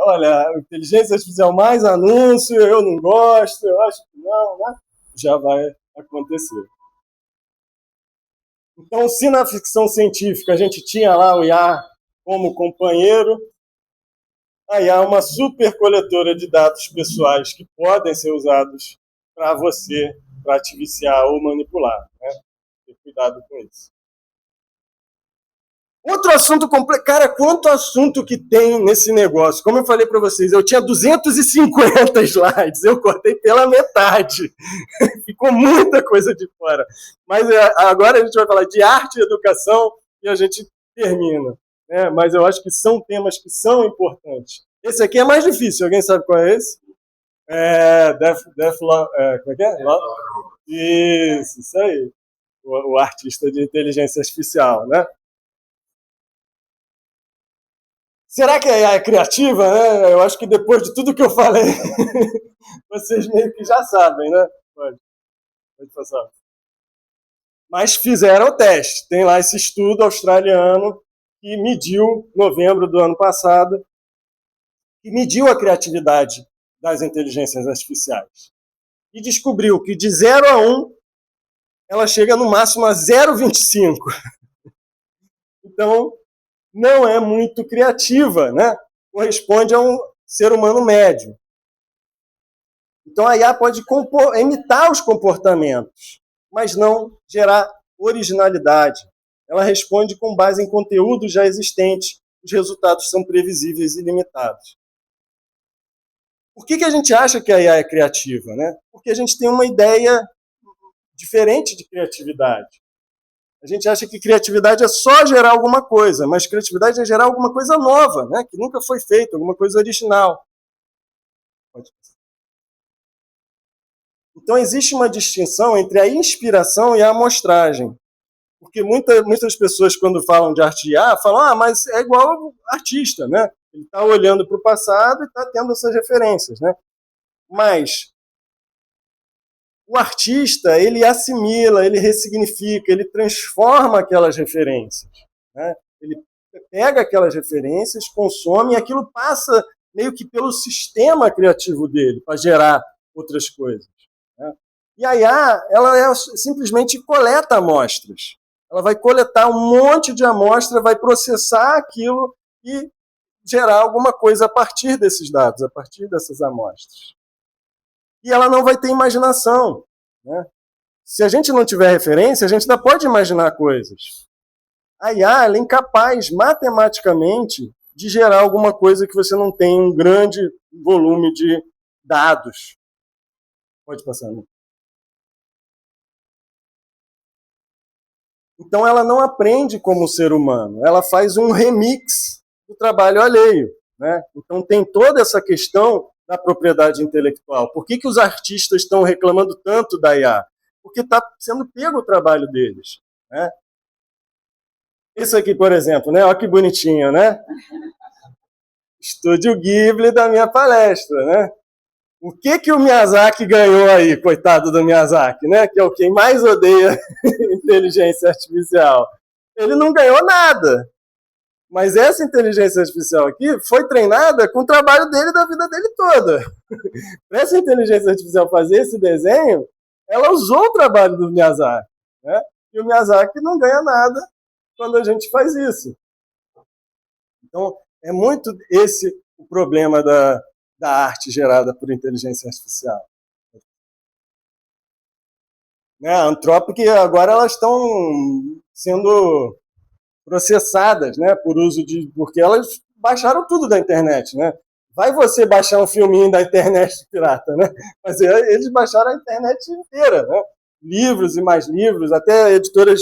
Olha, inteligência artificial mais anúncio, eu não gosto, eu acho que não, né? Já vai acontecer. Então, se na ficção científica a gente tinha lá o IA como companheiro, a IA é uma super coletora de dados pessoais que podem ser usados para você, para te viciar ou manipular, né? Ter cuidado com isso. Outro assunto complexo. Cara, quanto assunto que tem nesse negócio. Como eu falei para vocês, eu tinha 250 slides, eu cortei pela metade. Ficou muita coisa de fora. Mas agora a gente vai falar de arte e educação e a gente termina. Né? Mas eu acho que são temas que são importantes. Esse aqui é mais difícil. Alguém sabe qual é esse? Como é que é? Isso aí. O artista de inteligência artificial, né? Será que a IA é criativa? Né? Eu acho que depois de tudo que eu falei, vocês meio que já sabem, né? Pode passar. Mas fizeram o teste. Tem lá esse estudo australiano que mediu, em novembro do ano passado, que mediu a criatividade das inteligências artificiais. E descobriu que de 0 a 1, ela chega no máximo a 0,25. Então, não é muito criativa, né? Corresponde a um ser humano médio. Então, a IA pode imitar os comportamentos, mas não gerar originalidade. Ela responde com base em conteúdos já existentes. Os resultados são previsíveis e limitados. Por que a gente acha que a IA é criativa? Né? Porque a gente tem uma ideia diferente de criatividade. A gente acha que criatividade é só gerar alguma coisa, mas criatividade é gerar alguma coisa nova, né? Que nunca foi feita, alguma coisa original. Então, existe uma distinção entre a inspiração e a amostragem. Porque muitas pessoas, quando falam de arte de IA, falam, mas é igual artista, né? Ele está olhando para o passado e está tendo essas referências, né? Mas o artista, ele assimila, ele ressignifica, ele transforma aquelas referências, né? Ele pega aquelas referências, consome, e aquilo passa meio que pelo sistema criativo dele, para gerar outras coisas. Né? E a IA, ela simplesmente coleta amostras. Ela vai coletar um monte de amostra, vai processar aquilo e gerar alguma coisa a partir desses dados, a partir dessas amostras. E ela não vai ter imaginação. Né? Se a gente não tiver referência, a gente ainda pode imaginar coisas. A IA ela é incapaz, matematicamente, de gerar alguma coisa que você não tem um grande volume de dados. Pode passar, né? Então, ela não aprende como ser humano, ela faz um remix do trabalho alheio. Né? Então, tem toda essa questão da propriedade intelectual. Por que os artistas estão reclamando tanto da IA? Porque está sendo pego o trabalho deles. Né? Isso aqui, por exemplo, né? Olha que bonitinho, né? Estúdio Ghibli da minha palestra, né? O que o Miyazaki ganhou aí, coitado do Miyazaki, né? Que é o quem mais odeia inteligência artificial. Ele não ganhou nada. Mas essa inteligência artificial aqui foi treinada com o trabalho dele da vida dele toda. Para essa inteligência artificial fazer esse desenho, ela usou o trabalho do Miyazaki. Né? E o Miyazaki não ganha nada quando a gente faz isso. Então, é muito esse o problema da da arte gerada por inteligência artificial. Né? A Anthropic, agora elas estão sendo processadas, né, por uso de... porque elas baixaram tudo da internet, né? Vai você baixar um filminho da internet pirata, né? Mas eles baixaram a internet inteira, né? Livros e mais livros, até editoras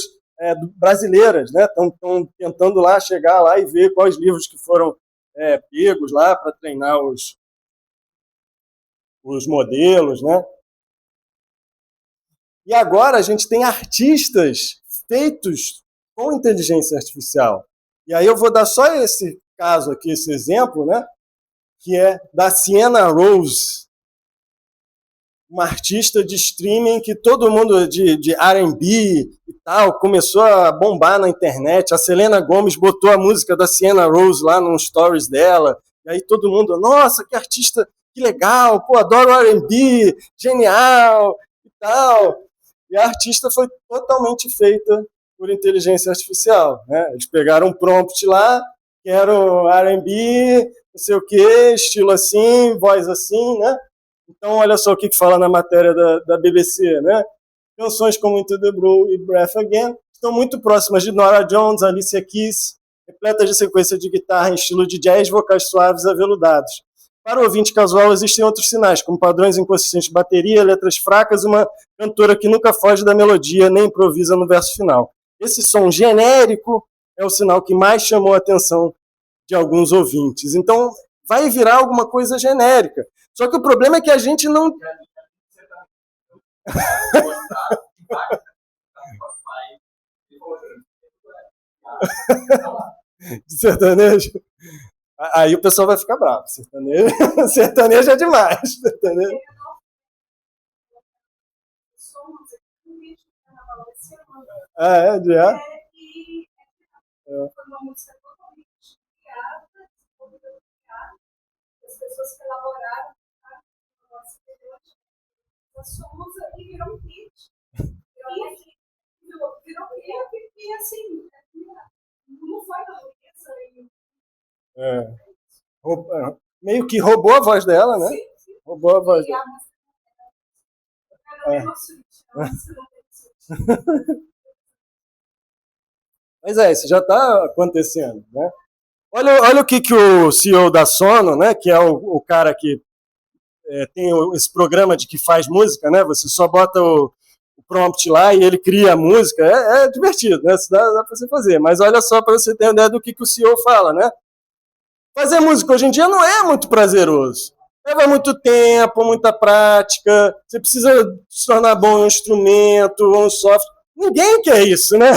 brasileiras, né? Estão tentando lá chegar lá e ver quais livros que foram pegos lá para treinar os modelos, né? E agora a gente tem artistas feitos com inteligência artificial. E aí eu vou dar só esse caso aqui, esse exemplo, né? Que é da Sienna Rose, uma artista de streaming que todo mundo de R&B e tal começou a bombar na internet. A Selena Gomez botou a música da Sienna Rose lá nos stories dela. E aí todo mundo, nossa, que artista, que legal, pô, adoro R&B, genial e tal. E a artista foi totalmente feita por inteligência artificial, né? Eles pegaram um prompt lá, quero R&B, não sei o quê, estilo assim, voz assim, né? Então, olha só o que fala na matéria da BBC, né? Canções como Into the Blue e Breath Again estão muito próximas de Norah Jones, Alicia Keys, repletas de sequência de guitarra em estilo de jazz, vocais suaves aveludados. Para o ouvinte casual, existem outros sinais, como padrões inconsistentes de bateria, letras fracas e uma cantora que nunca foge da melodia nem improvisa no verso final. Esse som genérico é o sinal que mais chamou a atenção de alguns ouvintes. Então, vai virar alguma coisa genérica. Só que o problema é que a gente não... De sertanejo? Aí o pessoal vai ficar bravo. Sertanejo é demais. Sertanejo. É, já. Foi uma música totalmente criada, as pessoas que elaboraram a Souza e virou um hit. Virou um hit e assim, não foi na Luísa. Meio que roubou a voz dela, né? Sim, sim. Roubou a voz dela. Mas isso já está acontecendo, né? Olha o que o CEO da Sono, né, que é o cara que tem esse programa de que faz música, né? Você só bota o prompt lá e ele cria a música. É divertido, né? Dá para você fazer. Mas olha só para você ter ideia do que o CEO fala, né? Fazer música hoje em dia não é muito prazeroso. Leva muito tempo, muita prática. Você precisa se tornar bom em um instrumento, ou um software. Ninguém quer isso, né?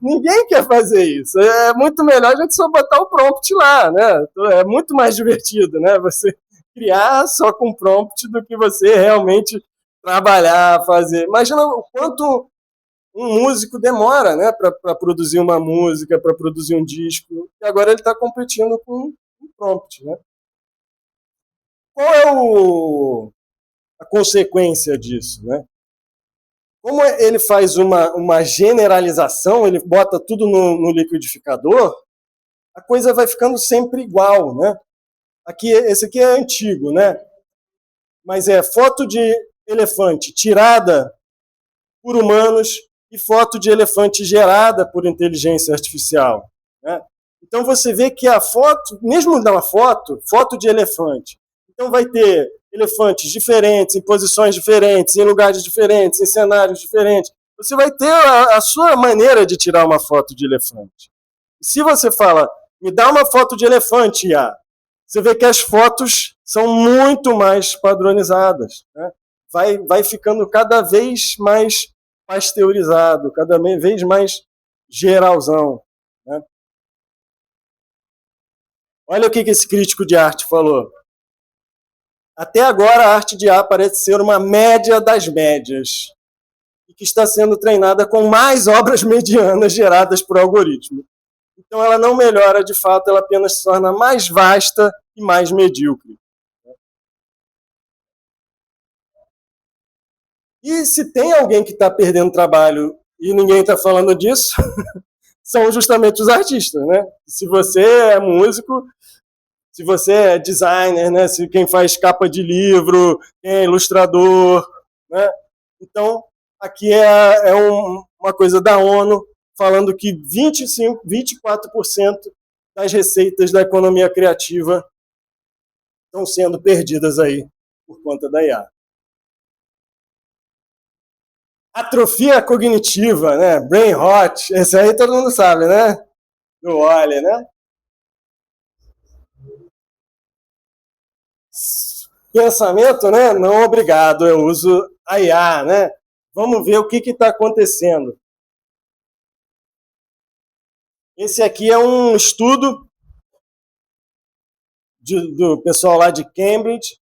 Ninguém quer fazer isso. É muito melhor a gente só botar o prompt lá, né? É muito mais divertido, né? Você criar só com prompt do que você realmente trabalhar, fazer. Imagina o quanto um músico demora, né, para produzir uma música, para produzir um disco. E agora ele está competindo com um prompt, né? Qual é a consequência disso, né? Como ele faz uma generalização, ele bota tudo no liquidificador, a coisa vai ficando sempre igual, né? Esse aqui é antigo, né? Mas é foto de elefante tirada por humanos e foto de elefante gerada por inteligência artificial, né? Então você vê que a foto, mesmo na foto de elefante, então vai ter elefantes diferentes, em posições diferentes, em lugares diferentes, em cenários diferentes. Você vai ter a sua maneira de tirar uma foto de elefante. Se você fala, me dá uma foto de elefante, Iá, você vê que as fotos são muito mais padronizadas, né? Vai ficando cada vez mais pasteurizado, cada vez mais geralzão, né? Olha o que esse crítico de arte falou. Até agora, a arte de A parece ser uma média das médias e que está sendo treinada com mais obras medianas geradas por algoritmo. Então, ela não melhora de fato, ela apenas se torna mais vasta e mais medíocre. E se tem alguém que está perdendo trabalho e ninguém está falando disso, são justamente os artistas, né? Se você é músico, se você é designer, né? Se quem faz capa de livro, quem é ilustrador, né? Então, aqui uma coisa da ONU falando que 24% das receitas da economia criativa estão sendo perdidas aí por conta da IA. Atrofia cognitiva, né? Brain rot, esse aí todo mundo sabe, né? Do Wall-E, né? Pensamento, né? Não obrigado, eu uso a IA, né? Vamos ver o que está acontecendo. Esse aqui é um estudo do pessoal lá de Cambridge,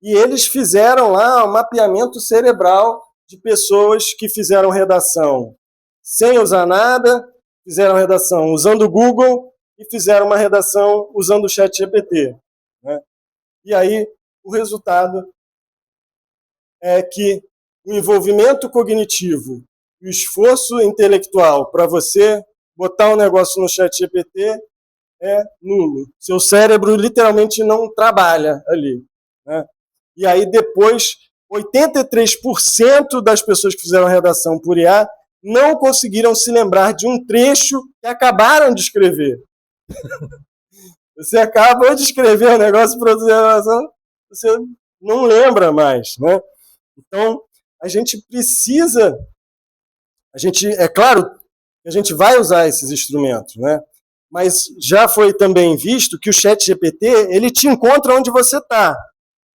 e eles fizeram lá um mapeamento cerebral de pessoas que fizeram redação sem usar nada, fizeram redação usando o Google e fizeram uma redação usando o ChatGPT, né? E aí o resultado é que o envolvimento cognitivo e o esforço intelectual para você botar um negócio no ChatGPT é nulo. Seu cérebro literalmente não trabalha ali, né? E aí depois, 83% das pessoas que fizeram redação por IA não conseguiram se lembrar de um trecho que acabaram de escrever. Você acabou de escrever o negócio, produzir a redação, você não lembra mais, né? Então, a gente precisa, é claro que a gente vai usar esses instrumentos, né? Mas já foi também visto que o ChatGPT, ele te encontra onde você está.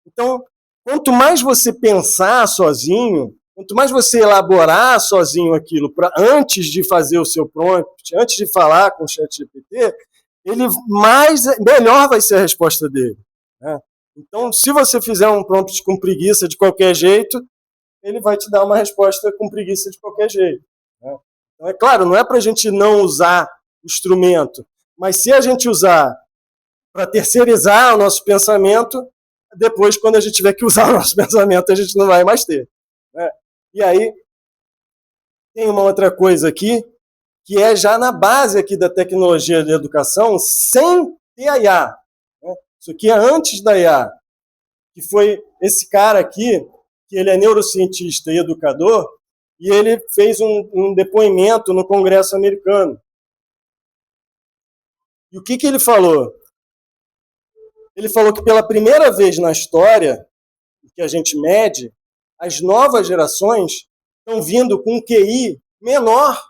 Então, quanto mais você pensar sozinho, quanto mais você elaborar sozinho aquilo antes de fazer o seu prompt, antes de falar com o ChatGPT, melhor vai ser a resposta dele, né? Então, se você fizer um prompt com preguiça de qualquer jeito, ele vai te dar uma resposta com preguiça de qualquer jeito, né? Então, é claro, não é para a gente não usar o instrumento, mas se a gente usar para terceirizar o nosso pensamento, depois, quando a gente tiver que usar o nosso pensamento, a gente não vai mais ter, né? E aí, tem uma outra coisa aqui, que é já na base aqui da tecnologia de educação, sem ter a IA, né? Isso aqui é antes da IA, que foi esse cara aqui, que ele é neurocientista e educador, e ele fez um depoimento no Congresso americano. E o que ele falou? Ele falou que pela primeira vez na história, que a gente mede, as novas gerações estão vindo com um QI menor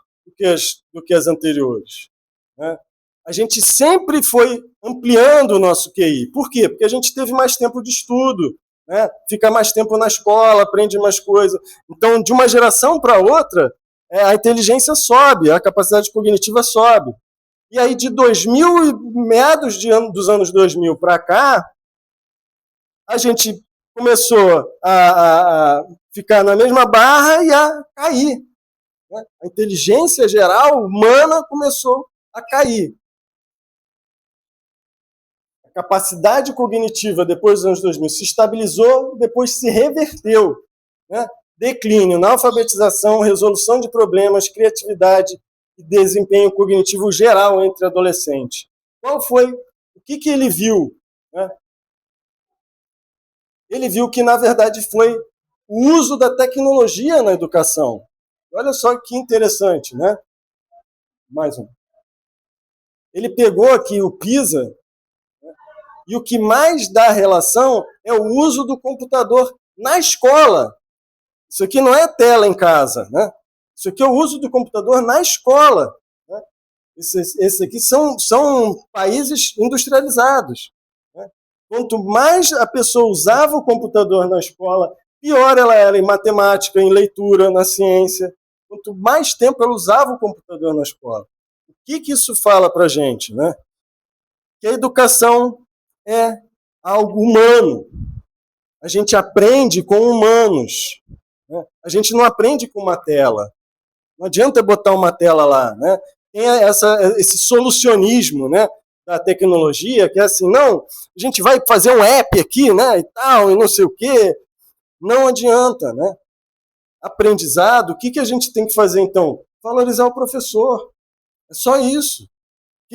do que as anteriores, né? A gente sempre foi ampliando o nosso QI. Por quê? Porque a gente teve mais tempo de estudo, né? Fica mais tempo na escola, aprende mais coisas. Então, de uma geração para outra, a inteligência sobe, a capacidade cognitiva sobe. E aí, de 2000, meados dos anos 2000 para cá, a gente começou a ficar na mesma barra e a cair, né? A inteligência geral humana começou a cair. A capacidade cognitiva, depois dos anos 2000, se estabilizou, depois se reverteu, né? Declínio na alfabetização, resolução de problemas, criatividade e desempenho cognitivo geral entre adolescentes. Qual foi? O que ele viu, né? Ele viu que, na verdade, foi o uso da tecnologia na educação. Olha só que interessante, né? Mais um. Ele pegou aqui o PISA, né? E o que mais dá relação é o uso do computador na escola. Isso aqui não é tela em casa, né? Isso aqui é o uso do computador na escola, né? Esses aqui são países industrializados, né? Quanto mais a pessoa usava o computador na escola, pior ela era em matemática, em leitura, na ciência. Quanto mais tempo ela usava o computador na escola. O que isso fala para a gente, né? Que a educação é algo humano. A gente aprende com humanos, né? A gente não aprende com uma tela. Não adianta botar uma tela lá, né? Tem esse solucionismo, né, da tecnologia, que é assim, não, a gente vai fazer um app aqui, né, e tal, e não sei o quê. Não adianta, né? Aprendizado, o que a gente tem que fazer, então? Valorizar o professor. É só isso.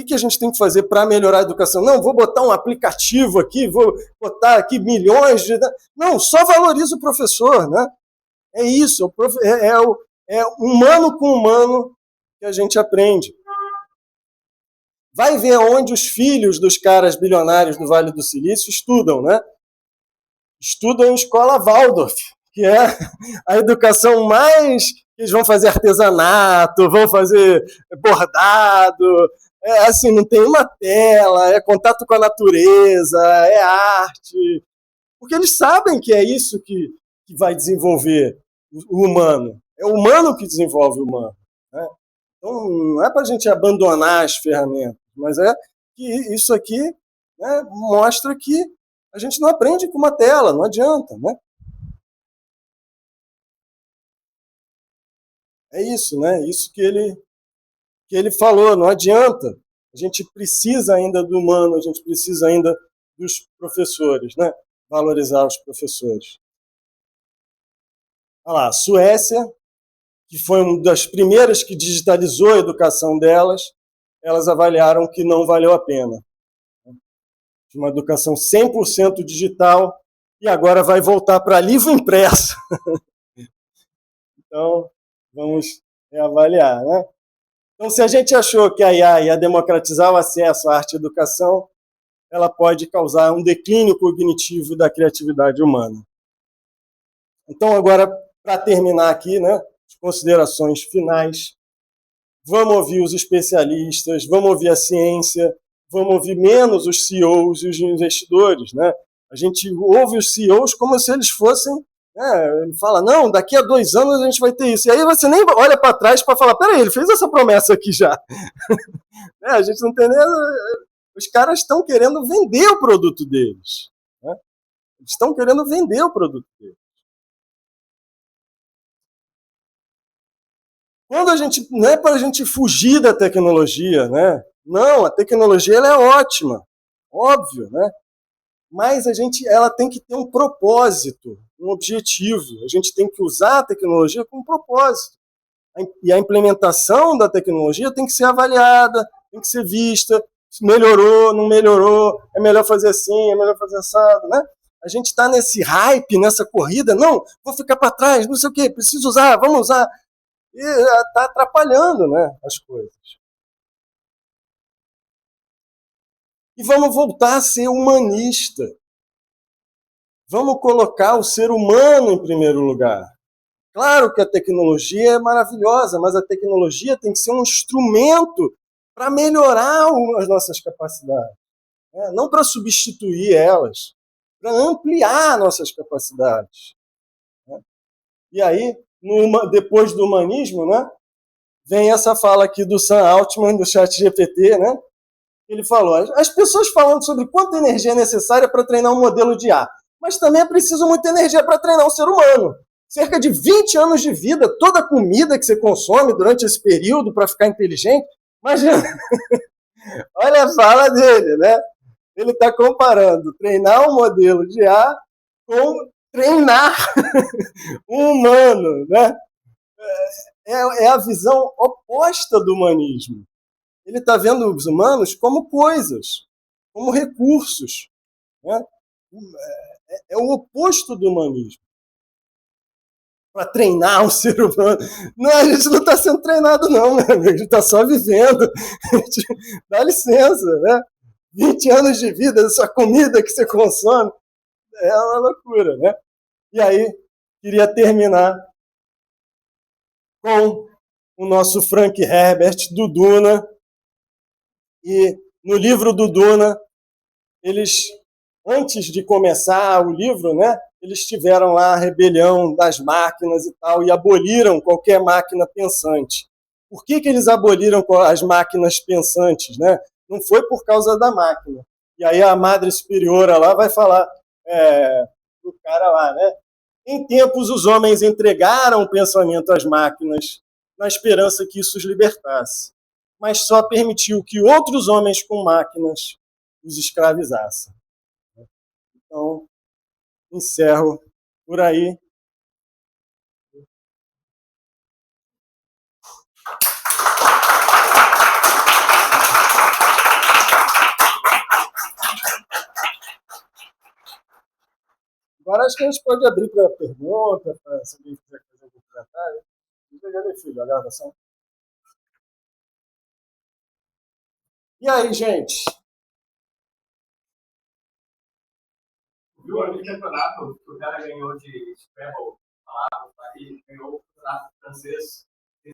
que a gente tem que fazer para melhorar a educação? Não, vou botar um aplicativo aqui, vou botar aqui milhões de... Não, só valoriza o professor, né? É isso, é humano com humano que a gente aprende. Vai ver onde os filhos dos caras bilionários do Vale do Silício estudam, né? Estudam em escola Waldorf, que é a educação mais... Eles vão fazer artesanato, vão fazer bordado, assim, não tem uma tela, é contato com a natureza, é arte. Porque eles sabem que é isso que vai desenvolver o humano. É o humano que desenvolve o humano, né? Então, não é para a gente abandonar as ferramentas, mas é que isso aqui, né, mostra que a gente não aprende com uma tela, não adianta, né? É isso, né? Isso que ele falou, não adianta. A gente precisa ainda do humano, a gente precisa ainda dos professores, né? Valorizar os professores. Olha lá, a Suécia, que foi uma das primeiras que digitalizou a educação delas, elas avaliaram que não valeu a pena. Uma educação 100% digital e agora vai voltar para livro impresso. Então, vamos reavaliar, né? Então, se a gente achou que a IA ia democratizar o acesso à arte e educação, ela pode causar um declínio cognitivo da criatividade humana. Então, agora, para terminar aqui, né, as considerações finais, vamos ouvir os especialistas, vamos ouvir a ciência, vamos ouvir menos os CEOs e os investidores, né? A gente ouve os CEOs como se eles fossem... Ele fala, não, daqui a 2 anos a gente vai ter isso. E aí você nem olha para trás para falar, peraí, ele fez essa promessa aqui já. A gente não tem nem... Os caras estão querendo vender o produto deles, né? Eles estão querendo vender o produto deles. Quando a gente... Não é para a gente fugir da tecnologia, né? Não, a tecnologia ela é ótima, óbvio, né? Mas ela tem que ter um propósito, um objetivo. A gente tem que usar a tecnologia com um propósito. E a implementação da tecnologia tem que ser avaliada, tem que ser vista, melhorou, não melhorou, é melhor fazer assim, é melhor fazer assado, né? A gente está nesse hype, nessa corrida, não, vou ficar para trás, não sei o quê, preciso usar, vamos usar. E está atrapalhando, né, as coisas. E vamos voltar a ser humanista. Vamos colocar o ser humano em primeiro lugar. Claro que a tecnologia é maravilhosa, mas a tecnologia tem que ser um instrumento para melhorar as nossas capacidades, né? Não para substituir elas, para ampliar nossas capacidades, né? E aí, depois do humanismo, né, vem essa fala aqui do Sam Altman, do ChatGPT, né? Ele falou, as pessoas falando sobre quanta energia é necessária para treinar um modelo de IA, mas também é preciso muita energia para treinar um ser humano. Cerca de 20 anos de vida, toda a comida que você consome durante esse período para ficar inteligente. Imagina, olha a fala dele, né? Ele está comparando treinar um modelo de IA com treinar um humano, né? É a visão oposta do humanismo. Ele está vendo os humanos como coisas, como recursos, né? É o oposto do humanismo. Para treinar um ser humano. Não, a gente não está sendo treinado, não, meu amigo. A gente está só vivendo. Dá licença, né? 20 anos de vida, essa comida que você consome, é uma loucura, né? E aí, queria terminar com o nosso Frank Herbert, do Duna. E no livro do Duna, eles, antes de começar o livro, né, eles tiveram lá a rebelião das máquinas e tal, e aboliram qualquer máquina pensante. Por que eles aboliram as máquinas pensantes, né? Não foi por causa da máquina. E aí a Madre Superiora lá vai falar pro cara lá, né? Em tempos os homens entregaram o pensamento às máquinas na esperança que isso os libertasse, mas só permitiu que outros homens com máquinas os escravizassem. Então, encerro por aí. Agora acho que a gente pode abrir para pergunta, para se alguém quiser fazer algum comentário. Obrigado, filho, a gravação. E aí, gente? Viu aquele campeonato que o cara ganhou de Scrabble, ganhou o campeonato francês.